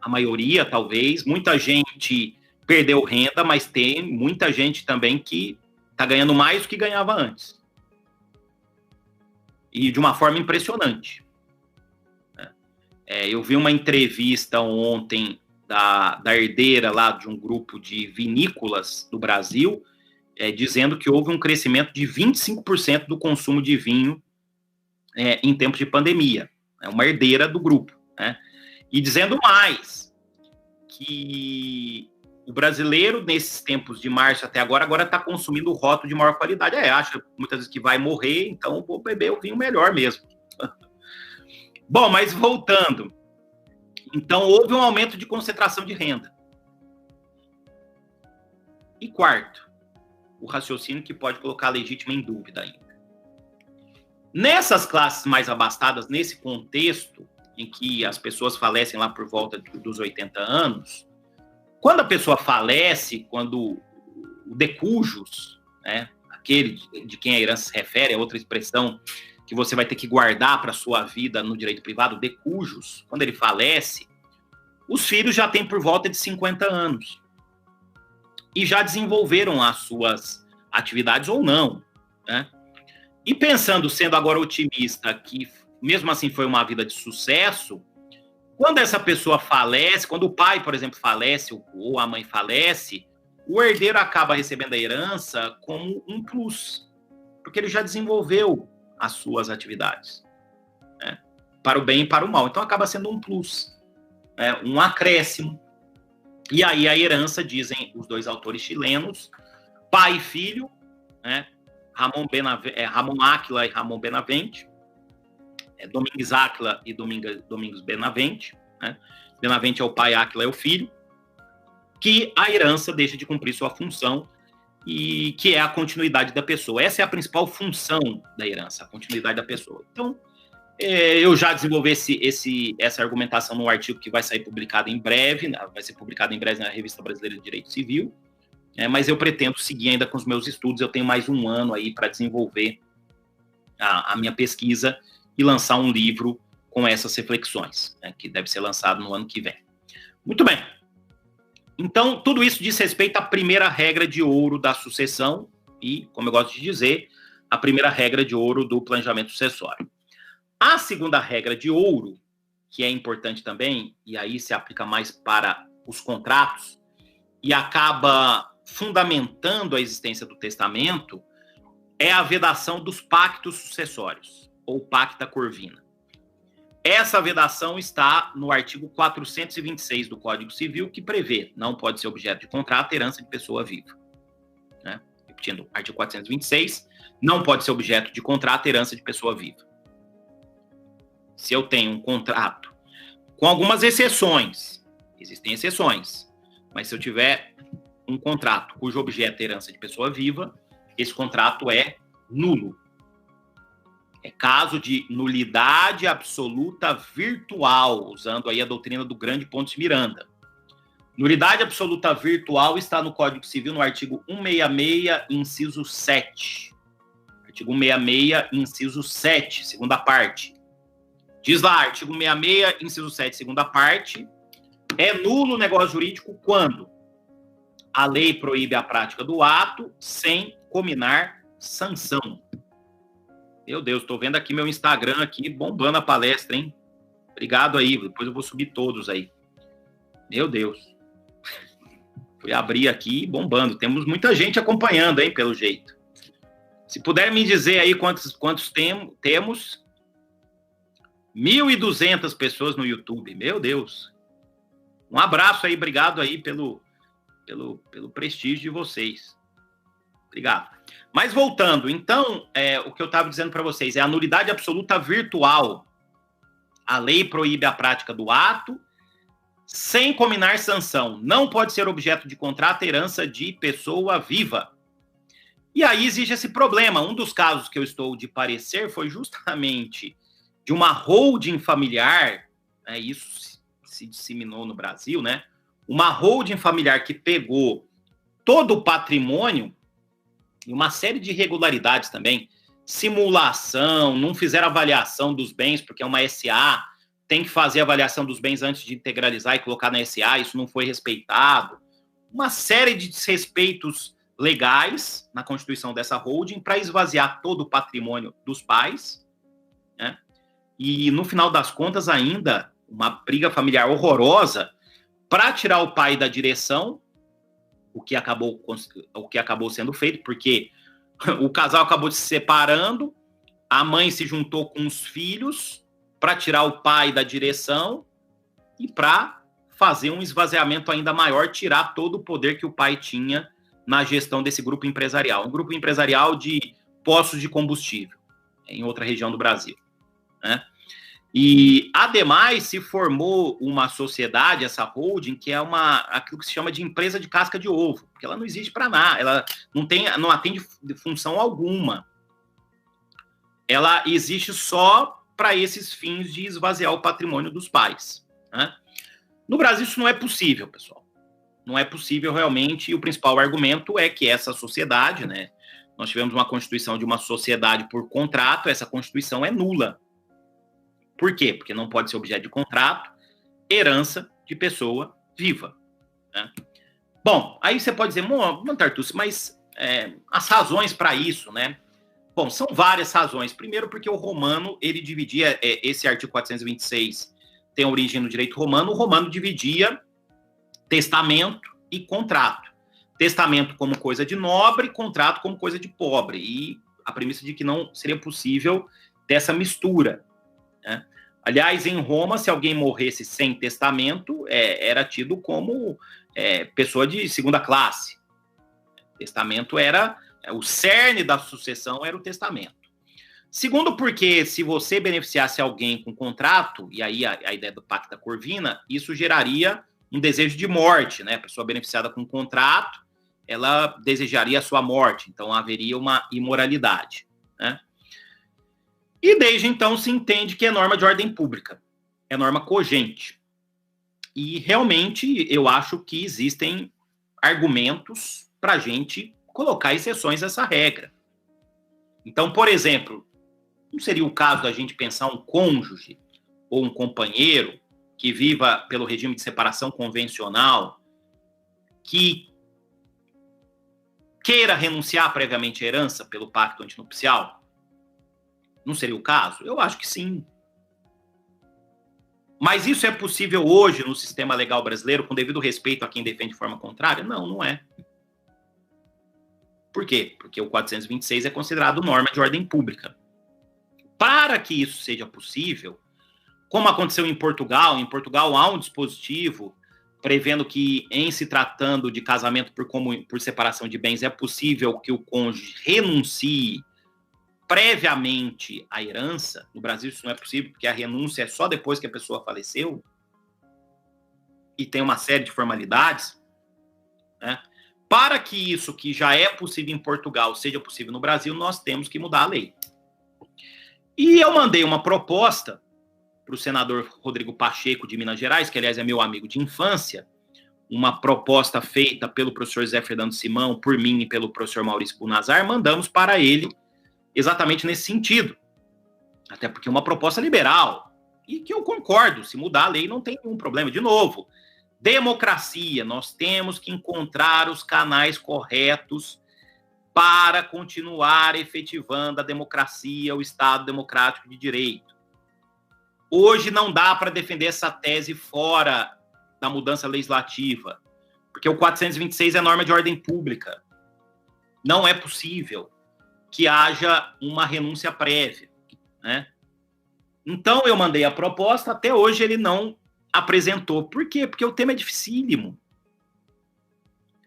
a maioria talvez, muita gente perdeu renda, mas tem muita gente também que está ganhando mais do que ganhava antes. E de uma forma impressionante. Eu vi uma entrevista ontem da herdeira lá de um grupo de vinícolas do Brasil, dizendo que houve um crescimento de 25% do consumo de vinho em tempos de pandemia. É uma herdeira do grupo, né? E dizendo mais, que o brasileiro, nesses tempos de março até agora está consumindo o rótulo de maior qualidade. Acha muitas vezes que vai morrer, então vou beber o vinho melhor mesmo. Bom, mas voltando. Então, houve um aumento de concentração de renda. E quarto, o raciocínio que pode colocar a legítima em dúvida ainda. Nessas classes mais abastadas, nesse contexto em que as pessoas falecem lá por volta dos 80 anos, quando a pessoa falece, quando o decujus, né, aquele de quem a herança se refere, é outra expressão que você vai ter que guardar para a sua vida no direito privado, decujus, quando ele falece, os filhos já têm por volta de 50 anos. E já desenvolveram as suas atividades ou não, né? E pensando, sendo agora otimista, que mesmo assim foi uma vida de sucesso, quando essa pessoa falece, quando o pai, por exemplo, falece, ou a mãe falece, o herdeiro acaba recebendo a herança como um plus, porque ele já desenvolveu as suas atividades, né? Para o bem e para o mal. Então acaba sendo um plus, né? Um acréscimo. E aí a herança, dizem os dois autores chilenos, pai e filho, né? Ramon Áquila e Ramon Benavente, Domingues Áquila e Domingos Benavente, né? Benavente é o pai, Áquila é o filho, que a herança deixa de cumprir sua função e que é a continuidade da pessoa. Essa é a principal função da herança, a continuidade da pessoa. Então, eu já desenvolvi essa argumentação num artigo que vai sair publicado em breve, vai ser publicado em breve na Revista Brasileira de Direito Civil, mas eu pretendo seguir ainda com os meus estudos, eu tenho mais um ano aí para desenvolver a minha pesquisa e lançar um livro com essas reflexões, né, que deve ser lançado no ano que vem. Muito bem. Então, tudo isso diz respeito à primeira regra de ouro da sucessão e, como eu gosto de dizer, a primeira regra de ouro do planejamento sucessório. A segunda regra de ouro, que é importante também, e aí se aplica mais para os contratos, e acaba fundamentando a existência do testamento, é a vedação dos pactos sucessórios, ou pacta corvina. Essa vedação está no artigo 426 do Código Civil, que prevê, não pode ser objeto de contrato, herança de pessoa viva. Né? Repetindo, artigo 426, não pode ser objeto de contrato, herança de pessoa viva. Se eu tenho um contrato, com algumas exceções, existem exceções, mas se eu tiver um contrato cujo objeto é herança de pessoa viva, esse contrato é nulo. É caso de nulidade absoluta virtual, usando aí a doutrina do grande Pontes Miranda. Nulidade absoluta virtual está no Código Civil, no artigo 166, inciso 7. Artigo 166, inciso 7, segunda parte. Diz lá, artigo 166, inciso 7, segunda parte, é nulo o negócio jurídico quando a lei proíbe a prática do ato sem cominar sanção. Meu Deus, estou vendo aqui meu Instagram aqui bombando a palestra, hein? Obrigado aí, depois eu vou subir todos aí. Meu Deus. Fui abrir aqui bombando. Temos muita gente acompanhando, hein, pelo jeito. Se puder me dizer aí quantos temos... 1.200 pessoas no YouTube, meu Deus. Um abraço aí, obrigado aí pelo prestígio de vocês. Obrigado. Mas voltando, então, o que eu estava dizendo para vocês é a nulidade absoluta virtual. A lei proíbe a prática do ato sem cominar sanção. Não pode ser objeto de contrato herança de pessoa viva. E aí existe esse problema. Um dos casos que eu estou de parecer foi justamente de uma holding familiar, né, isso se disseminou no Brasil, né? Uma holding familiar que pegou todo o patrimônio e uma série de irregularidades também, simulação, não fizeram avaliação dos bens, porque é uma SA, tem que fazer avaliação dos bens antes de integralizar e colocar na SA, isso não foi respeitado. Uma série de desrespeitos legais na constituição dessa holding para esvaziar todo o patrimônio dos pais, né? E, no final das contas, ainda, uma briga familiar horrorosa para tirar o pai da direção, o que acabou sendo feito, porque o casal acabou se separando, a mãe se juntou com os filhos para tirar o pai da direção e para fazer um esvaziamento ainda maior, tirar todo o poder que o pai tinha na gestão desse grupo empresarial. Um grupo empresarial de postos de combustível, em outra região do Brasil. Né? E, ademais, se formou uma sociedade, essa holding, que é aquilo que se chama de empresa de casca de ovo, porque ela não existe para nada, ela não atende função alguma. Ela existe só para esses fins de esvaziar o patrimônio dos pais. Né? No Brasil isso não é possível, pessoal. Não é possível realmente, e o principal argumento é que essa sociedade, né, nós tivemos uma constituição de uma sociedade por contrato, essa constituição é nula. Por quê? Porque não pode ser objeto de contrato, herança de pessoa viva. Né? Bom, aí você pode dizer, Montartucci, mas as razões para isso, né? Bom, são várias razões. Primeiro, porque o romano, ele dividia, esse artigo 426 tem origem no direito romano, o romano dividia testamento e contrato. Testamento como coisa de nobre, contrato como coisa de pobre. E a premissa de que não seria possível ter essa mistura. Né? Aliás, em Roma, se alguém morresse sem testamento, era tido como pessoa de segunda classe. Testamento era... O cerne da sucessão era o testamento. Segundo, porque se você beneficiasse alguém com contrato, e aí a ideia do pacta corvina, isso geraria um desejo de morte, né? A pessoa beneficiada com contrato, ela desejaria a sua morte, então haveria uma imoralidade, né? E desde então se entende que é norma de ordem pública, é norma cogente. E realmente eu acho que existem argumentos para a gente colocar exceções a essa regra. Então, por exemplo, não seria o caso da gente pensar um cônjuge ou um companheiro que viva pelo regime de separação convencional, que queira renunciar previamente à herança pelo pacto antinupcial? Não seria o caso? Eu acho que sim. Mas isso é possível hoje no sistema legal brasileiro, com devido respeito a quem defende de forma contrária? Não, não é. Por quê? Porque o 426 é considerado norma de ordem pública. Para que isso seja possível, como aconteceu em Portugal há um dispositivo prevendo que, em se tratando de casamento por separação de bens, é possível que o cônjuge renuncie previamente à herança. No Brasil isso não é possível, porque a renúncia é só depois que a pessoa faleceu, e tem uma série de formalidades, né? Para que isso que já é possível em Portugal seja possível no Brasil, nós temos que mudar a lei. E eu mandei uma proposta para o senador Rodrigo Pacheco, de Minas Gerais, que, aliás, é meu amigo de infância, uma proposta feita pelo professor Zé Fernando Simão, por mim e pelo professor Maurício Bunazar, mandamos para ele exatamente nesse sentido. Até porque é uma proposta liberal, e que eu concordo, se mudar a lei não tem nenhum problema. De novo, democracia, nós temos que encontrar os canais corretos para continuar efetivando a democracia, o Estado democrático de direito. Hoje não dá para defender essa tese fora da mudança legislativa, porque o 426 é norma de ordem pública. Não é possível que haja uma renúncia prévia, né? Então eu mandei a proposta, até hoje ele não apresentou. Por quê? Porque o tema é dificílimo.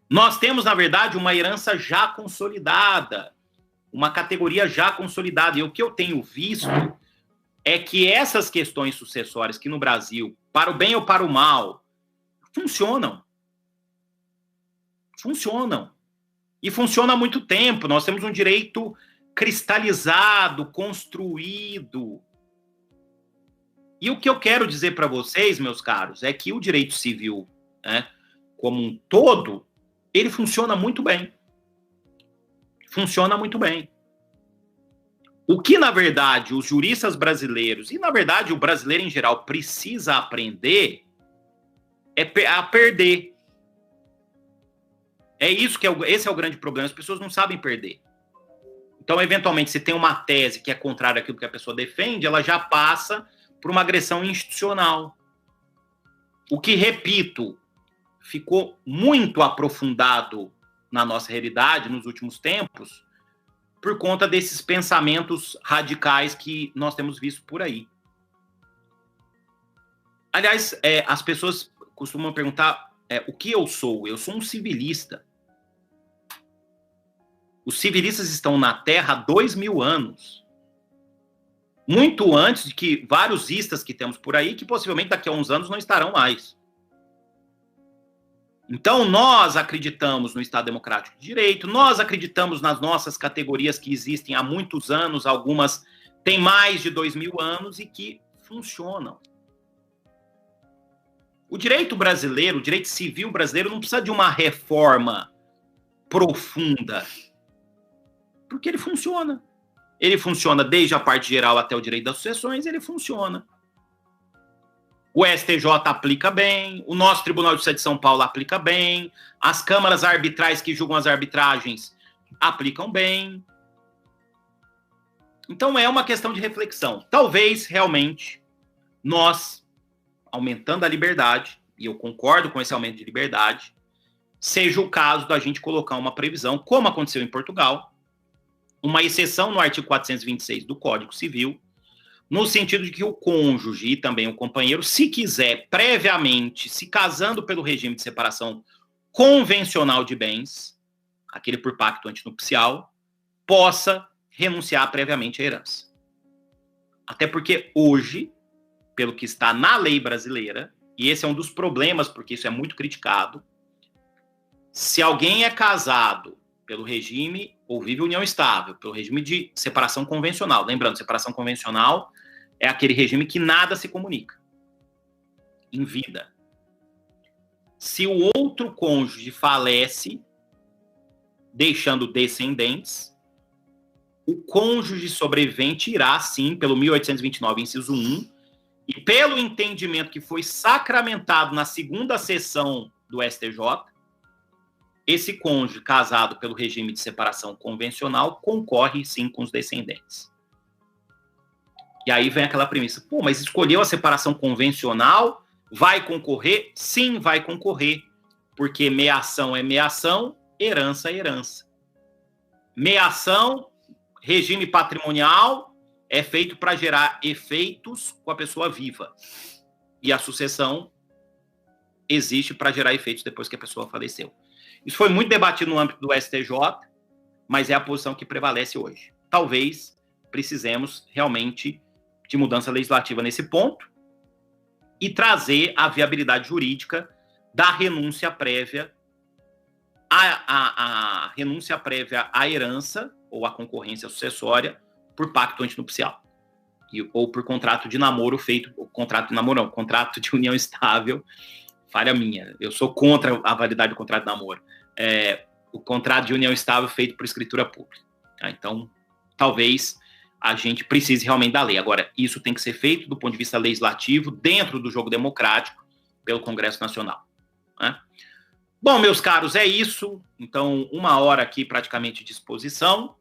Nós temos, na verdade, uma herança já consolidada, uma categoria já consolidada, e o que eu tenho visto é que essas questões sucessórias que no Brasil, para o bem ou para o mal, funcionam. Funcionam. E funciona há muito tempo. Nós temos um direito cristalizado, construído. E o que eu quero dizer para vocês, meus caros, é que o direito civil, né, como um todo, ele funciona muito bem. Funciona muito bem. O que, na verdade, os juristas brasileiros, e, na verdade, o brasileiro em geral, precisa aprender é a perder. É isso que esse é o grande problema. As pessoas não sabem perder. Então, eventualmente, se tem uma tese que é contrária àquilo que a pessoa defende, ela já passa por uma agressão institucional. O que, repito, ficou muito aprofundado na nossa realidade nos últimos tempos, por conta desses pensamentos radicais que nós temos visto por aí. Aliás, as pessoas costumam perguntar o que eu sou. Eu sou um civilista. Os civilistas estão na Terra há 2000 anos. Muito antes de que vários istas que temos por aí, que possivelmente daqui a uns anos não estarão mais. Então, nós acreditamos no Estado Democrático de Direito, nós acreditamos nas nossas categorias que existem há muitos anos, algumas têm mais de 2000 anos e que funcionam. O direito brasileiro, o direito civil brasileiro não precisa de uma reforma profunda, porque ele funciona. Ele funciona desde a parte geral até o direito das sucessões, ele funciona. O STJ aplica bem, o nosso Tribunal de Justiça de São Paulo aplica bem, as câmaras arbitrais que julgam as arbitragens aplicam bem. Então é uma questão de reflexão. Talvez, realmente, nós, aumentando a liberdade, e eu concordo com esse aumento de liberdade, seja o caso da gente colocar uma previsão, como aconteceu em Portugal, uma exceção no artigo 426 do Código Civil, no sentido de que o cônjuge e também o companheiro, se quiser, previamente, se casando pelo regime de separação convencional de bens, aquele por pacto antinupcial, possa renunciar previamente à herança. Até porque hoje, pelo que está na lei brasileira, e esse é um dos problemas, porque isso é muito criticado, se alguém é casado pelo regime, ou vive união estável, pelo regime de separação convencional, lembrando, separação convencional é aquele regime que nada se comunica em vida. Se o outro cônjuge falece, deixando descendentes, o cônjuge sobrevivente irá, sim, pelo 1829, inciso 1, E pelo entendimento que foi sacramentado na segunda sessão do STJ, esse cônjuge casado pelo regime de separação convencional concorre, sim, com os descendentes. E aí vem aquela premissa, pô, mas escolheu a separação convencional, vai concorrer? Sim, vai concorrer, porque meação é meação, herança é herança. Meação, regime patrimonial, é feito para gerar efeitos com a pessoa viva. E a sucessão existe para gerar efeitos depois que a pessoa faleceu. Isso foi muito debatido no âmbito do STJ, mas é a posição que prevalece hoje. Talvez precisemos realmente de mudança legislativa nesse ponto e trazer a viabilidade jurídica da renúncia prévia a renúncia prévia à herança ou à concorrência sucessória por pacto antinupcial ou por contrato de namoro feito, contrato de namoro não, contrato de união estável, falha minha, eu sou contra a validade do contrato de namoro, o contrato de união estável feito por escritura pública. Então, talvez a gente precise realmente da lei. Agora, isso tem que ser feito do ponto de vista legislativo, dentro do jogo democrático, pelo Congresso Nacional. Né? Bom, meus caros, é isso. Então, 1 hora aqui praticamente de exposição.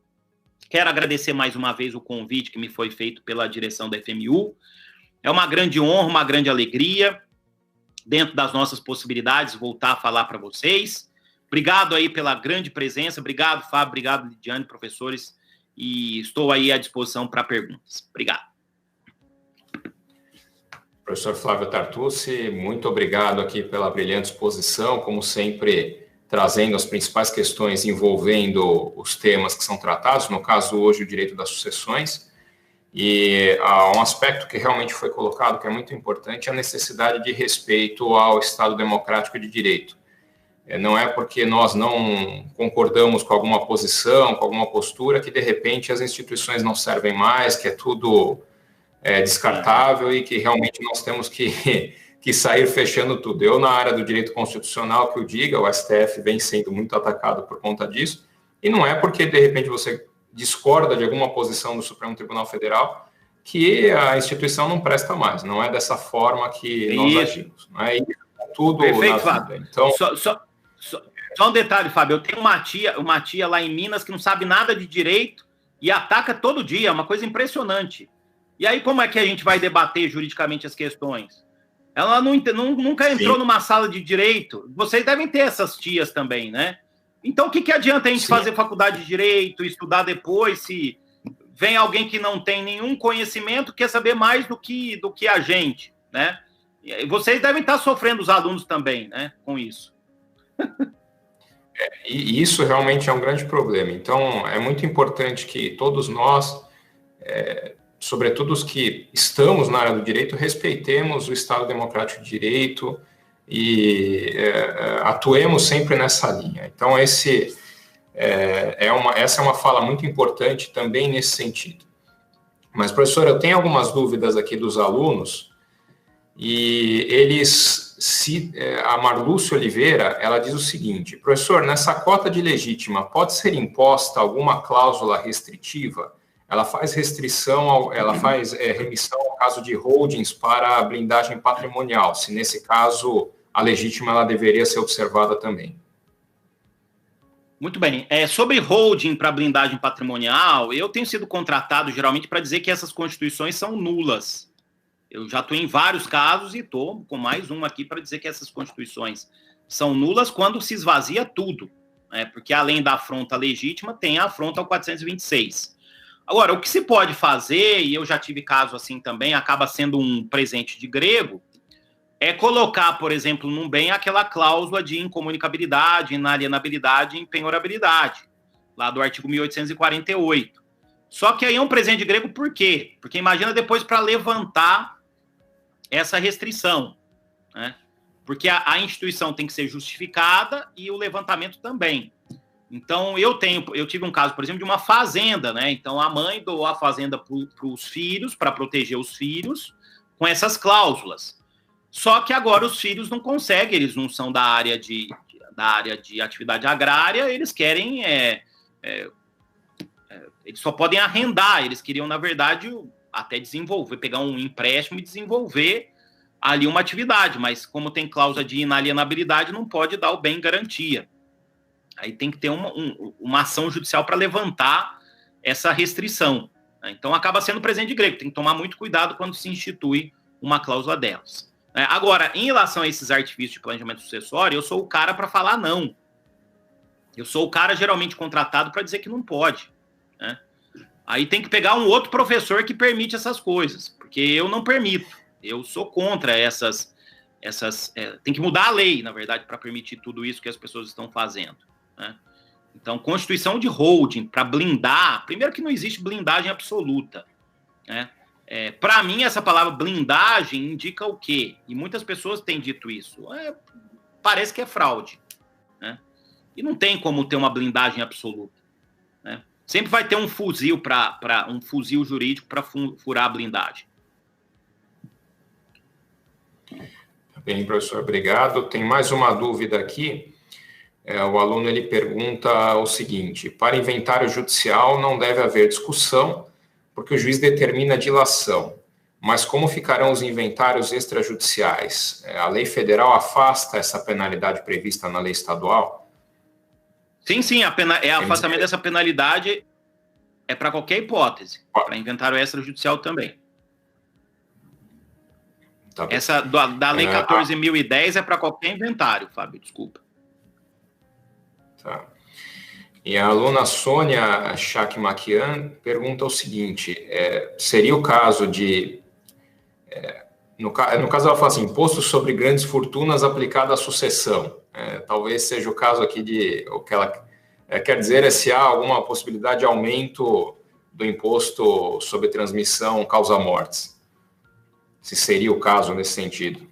Quero agradecer mais uma vez o convite que me foi feito pela direção da FMU. É uma grande honra, uma grande alegria, dentro das nossas possibilidades, voltar a falar para vocês. Obrigado aí pela grande presença. Obrigado, Fábio. Obrigado, Lidiane, professores. E estou aí à disposição para perguntas. Obrigado. Professor Flávio Tartucci, muito obrigado aqui pela brilhante exposição, como sempre, trazendo as principais questões envolvendo os temas que são tratados, no caso hoje o direito das sucessões, e um aspecto que realmente foi colocado, que é muito importante, é a necessidade de respeito ao Estado democrático de direito. Não é porque nós não concordamos com alguma posição, com alguma postura, que de repente as instituições não servem mais, que é tudo descartável e que realmente nós temos que sair fechando tudo. Eu, na área do direito constitucional, que o diga, o STF vem sendo muito atacado por conta disso, e não é porque de repente você discorda de alguma posição do Supremo Tribunal Federal que a instituição não presta mais. Não é dessa forma que nós agimos. Não é isso, tudo. Perfeito, Fábio. Então, só um detalhe, Fábio. Eu tenho uma tia lá em Minas que não sabe nada de direito e ataca todo dia. É uma coisa impressionante. E aí, como é que a gente vai debater juridicamente as questões? Ela nunca entrou numa sala de direito. Vocês devem ter essas tias também, né? Então, o que adianta a gente fazer faculdade de direito, estudar depois, se vem alguém que não tem nenhum conhecimento, quer saber mais do que a gente, né? E vocês devem estar sofrendo, os alunos também, né, com isso. E isso realmente é um grande problema. Então, é muito importante que todos nós, sobretudo os que estamos na área do direito, respeitemos o Estado Democrático de Direito e atuemos sempre nessa linha. Então, essa é uma fala muito importante também nesse sentido. Mas, professor, eu tenho algumas dúvidas aqui dos alunos, e a Marlúcia Oliveira, ela diz o seguinte: professor, nessa cota de legítima, pode ser imposta alguma cláusula restritiva? Ela faz remissão ao caso de holdings para a blindagem patrimonial, se nesse caso a legítima ela deveria ser observada também. Muito bem. Sobre holding para blindagem patrimonial, eu tenho sido contratado geralmente para dizer que essas constituições são nulas. Eu já estou em vários casos e estou com mais um aqui para dizer que essas constituições são nulas quando se esvazia tudo, né? Porque além da afronta legítima, tem a afronta ao 426. Agora, o que se pode fazer, e eu já tive caso assim também, acaba sendo um presente de grego, é colocar, por exemplo, num bem aquela cláusula de incomunicabilidade, inalienabilidade e impenhorabilidade, lá do artigo 1848. Só que aí é um presente de grego por quê? Porque imagina depois para levantar essa restrição, né? Porque a instituição tem que ser justificada e o levantamento também. Então, eu tive um caso, por exemplo, de uma fazenda, né? Então, a mãe doou a fazenda para os filhos, para proteger os filhos, com essas cláusulas. Só que agora os filhos não conseguem, eles não são da área de atividade agrária, eles querem... eles só podem arrendar, eles queriam, na verdade, até desenvolver, pegar um empréstimo e desenvolver ali uma atividade, mas como tem cláusula de inalienabilidade, não pode dar o bem em garantia. Aí tem que ter uma ação judicial para levantar essa restrição, né? Então acaba sendo presente de grego, tem que tomar muito cuidado quando se institui uma cláusula delas. Agora, em relação a esses artifícios de planejamento sucessório, eu sou o cara para falar não. Eu sou o cara geralmente contratado para dizer que não pode, né? Aí tem que pegar um outro professor que permite essas coisas, porque eu não permito. Eu sou contra essas tem que mudar a lei, na verdade, para permitir tudo isso que as pessoas estão fazendo, né? Então, constituição de holding para blindar, primeiro que não existe blindagem absoluta, né? Para mim, essa palavra blindagem indica o quê? E muitas pessoas têm dito isso. Parece que é fraude, né? E não tem como ter uma blindagem absoluta, né? Sempre vai ter um fuzil um fuzil jurídico para furar a blindagem. Bem, professor, obrigado. Tem mais uma dúvida aqui. O aluno ele pergunta o seguinte: para inventário judicial não deve haver discussão, porque o juiz determina a dilação. Mas como ficarão os inventários extrajudiciais? A lei federal afasta essa penalidade prevista na lei estadual? Sim, afastamento dessa penalidade é para qualquer hipótese, para inventário extrajudicial também. Tá, essa da lei 14.010 é para qualquer inventário, Fábio, desculpa. Tá. E a aluna Sônia Chakmakian pergunta o seguinte: seria o caso de... no caso ela fala assim, imposto sobre grandes fortunas aplicado à sucessão. Talvez seja o caso aqui de... O que ela quer dizer é se há alguma possibilidade de aumento do imposto sobre transmissão causa-mortes. Se seria o caso nesse sentido.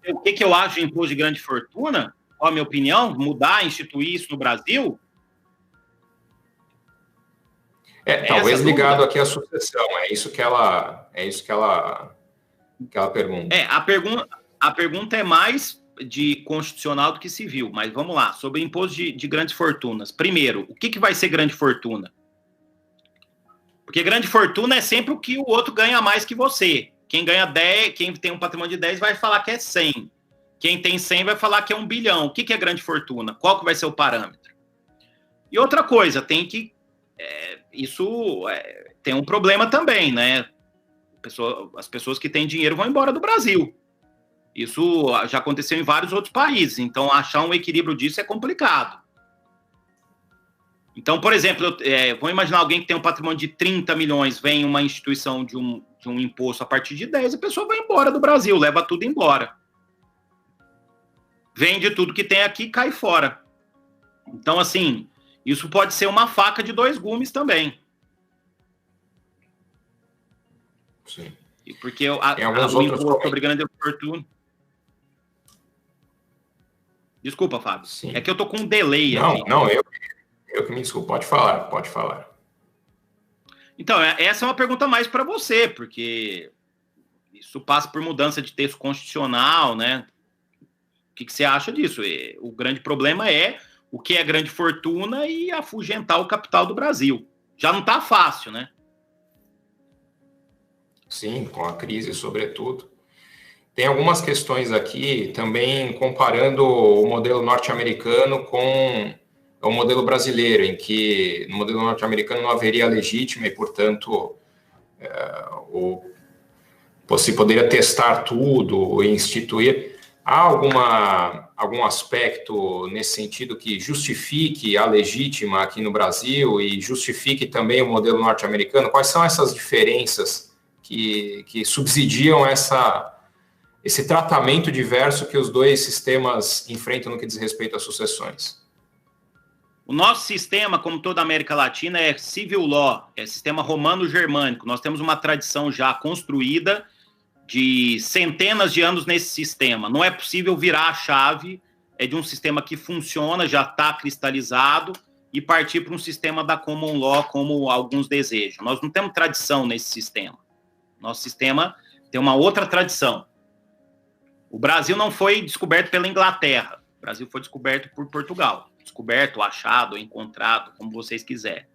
O que eu acho de imposto de grande fortuna? Qual a minha opinião? Mudar, instituir isso no Brasil? Talvez ligado aqui à sucessão. É isso que ela pergunta. A pergunta é mais de constitucional do que civil, mas vamos lá. Sobre imposto de grandes fortunas. Primeiro, o que vai ser grande fortuna? Porque grande fortuna é sempre o que o outro ganha mais que você. Quem ganha 10, quem tem um patrimônio de 10 vai falar que é 100. Quem tem 100 vai falar que é 1 bilhão. O que é grande fortuna? Qual que vai ser o parâmetro? E outra coisa, tem que... tem um problema também, né? As pessoas que têm dinheiro vão embora do Brasil. Isso já aconteceu em vários outros países. Então, achar um equilíbrio disso é complicado. Então, por exemplo, vamos imaginar alguém que tem um patrimônio de 30 milhões, vem uma instituição de um imposto a partir de 10, a pessoa vai embora do Brasil, leva tudo embora. Vende tudo que tem aqui e cai fora. Então, assim, isso pode ser uma faca de 2 gumes também. Sim. Porque o imposto sobre grande fortuna... Desculpa, Fábio. Sim. É que eu tô com um delay aqui. Não, eu que me desculpo. Pode falar. Então, essa é uma pergunta mais para você, porque isso passa por mudança de texto constitucional, né? O que você acha disso? O grande problema é o que é grande fortuna e afugentar o capital do Brasil. Já não está fácil, né? Sim, com a crise, sobretudo. Tem algumas questões aqui também comparando o modelo norte-americano com o modelo brasileiro, em que no modelo norte-americano não haveria legítima e, portanto, você poderia testar tudo e instituir. Há algum aspecto nesse sentido que justifique a legítima aqui no Brasil e justifique também o modelo norte-americano? Quais são essas diferenças que subsidiam esse tratamento diverso que os dois sistemas enfrentam no que diz respeito às sucessões? O nosso sistema, como toda a América Latina, é civil law, é sistema romano-germânico. Nós temos uma tradição já construída de centenas de anos nesse sistema. Não é possível virar a chave de um sistema que funciona, já está cristalizado, e partir para um sistema da common law, como alguns desejam. Nós não temos tradição nesse sistema. Nosso sistema tem uma outra tradição. O Brasil não foi descoberto pela Inglaterra. O Brasil foi descoberto por Portugal. Descoberto, achado, encontrado, como vocês quiserem.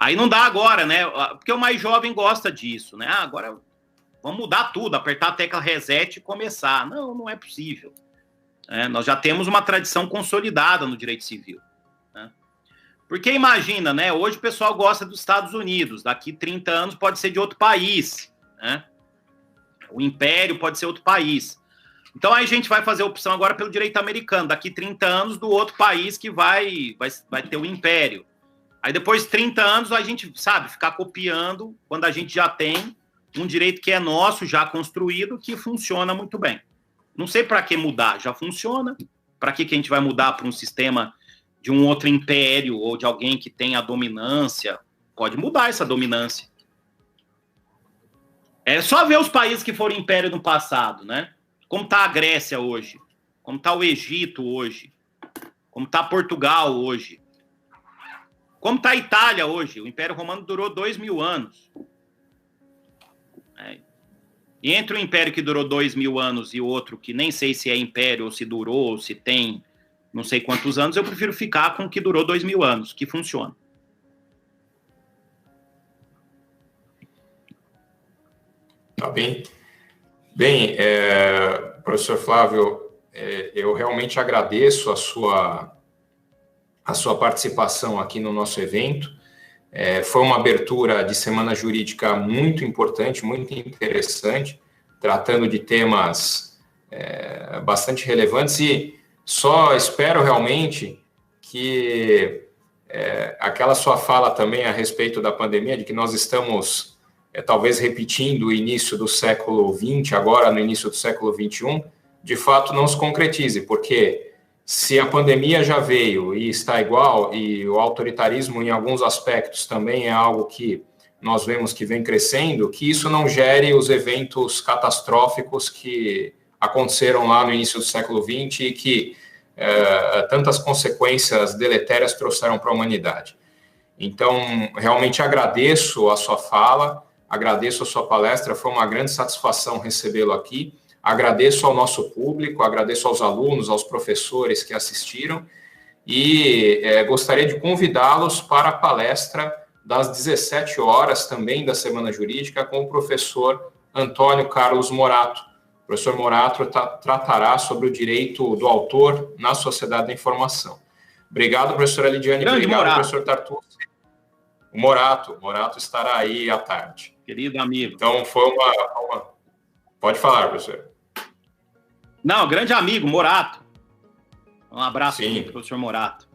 Aí não dá agora, né? Porque o mais jovem gosta disso, né? Agora vamos mudar tudo, apertar a tecla reset e começar. Não, não é possível. Nós já temos uma tradição consolidada no direito civil. Né? Porque imagina, né? Hoje o pessoal gosta dos Estados Unidos, daqui 30 anos pode ser de outro país. Né? O império pode ser outro país. Então aí a gente vai fazer a opção agora pelo direito americano, daqui 30 anos do outro país que vai ter o império. Aí depois de 30 anos a gente, sabe, ficar copiando quando a gente já tem um direito que é nosso, já construído, que funciona muito bem. Não sei para que mudar, já funciona. Para que a gente vai mudar para um sistema de um outro império ou de alguém que tem a dominância? Pode mudar essa dominância. É só ver os países que foram império no passado, né? Como está a Grécia hoje, como está o Egito hoje, como está Portugal hoje, como está a Itália hoje. O Império Romano durou 2000 anos. E entre o império que durou 2000 anos e o outro que nem sei se é império ou se durou, ou se tem não sei quantos anos, eu prefiro ficar com o que durou 2000 anos, que funciona. Tá bem. Bem, professor Flávio, eu realmente agradeço a sua participação aqui no nosso evento. Foi uma abertura de semana jurídica muito importante, muito interessante, tratando de temas bastante relevantes, e só espero realmente que aquela sua fala também a respeito da pandemia, de que nós estamos talvez repetindo o início do século XX, agora no início do século XXI, de fato não se concretize, porque se a pandemia já veio e está igual, e o autoritarismo em alguns aspectos também é algo que nós vemos que vem crescendo, que isso não gere os eventos catastróficos que aconteceram lá no início do século XX e que tantas consequências deletérias trouxeram para a humanidade. Então, realmente agradeço a sua fala, agradeço a sua palestra, foi uma grande satisfação recebê-lo aqui. Agradeço ao nosso público, agradeço aos alunos, aos professores que assistiram e gostaria de convidá-los para a palestra das 17 horas também da Semana Jurídica com o professor Antônio Carlos Morato. O professor Morato tratará sobre o direito do autor na sociedade da informação. Obrigado, professora Lidiane. Grande obrigado, Morato. Professor Tartucci. O Morato estará aí à tarde. Querido amigo. Então, foi uma... Pode falar, professor. Não, grande amigo, Morato. Um abraço aqui para o professor Morato.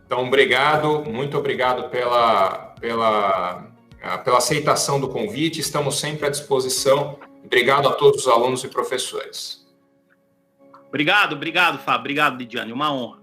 Então, obrigado, muito obrigado pela aceitação do convite. Estamos sempre à disposição. Obrigado a todos os alunos e professores. Obrigado, Fábio. Obrigado, Lidiane. Uma honra.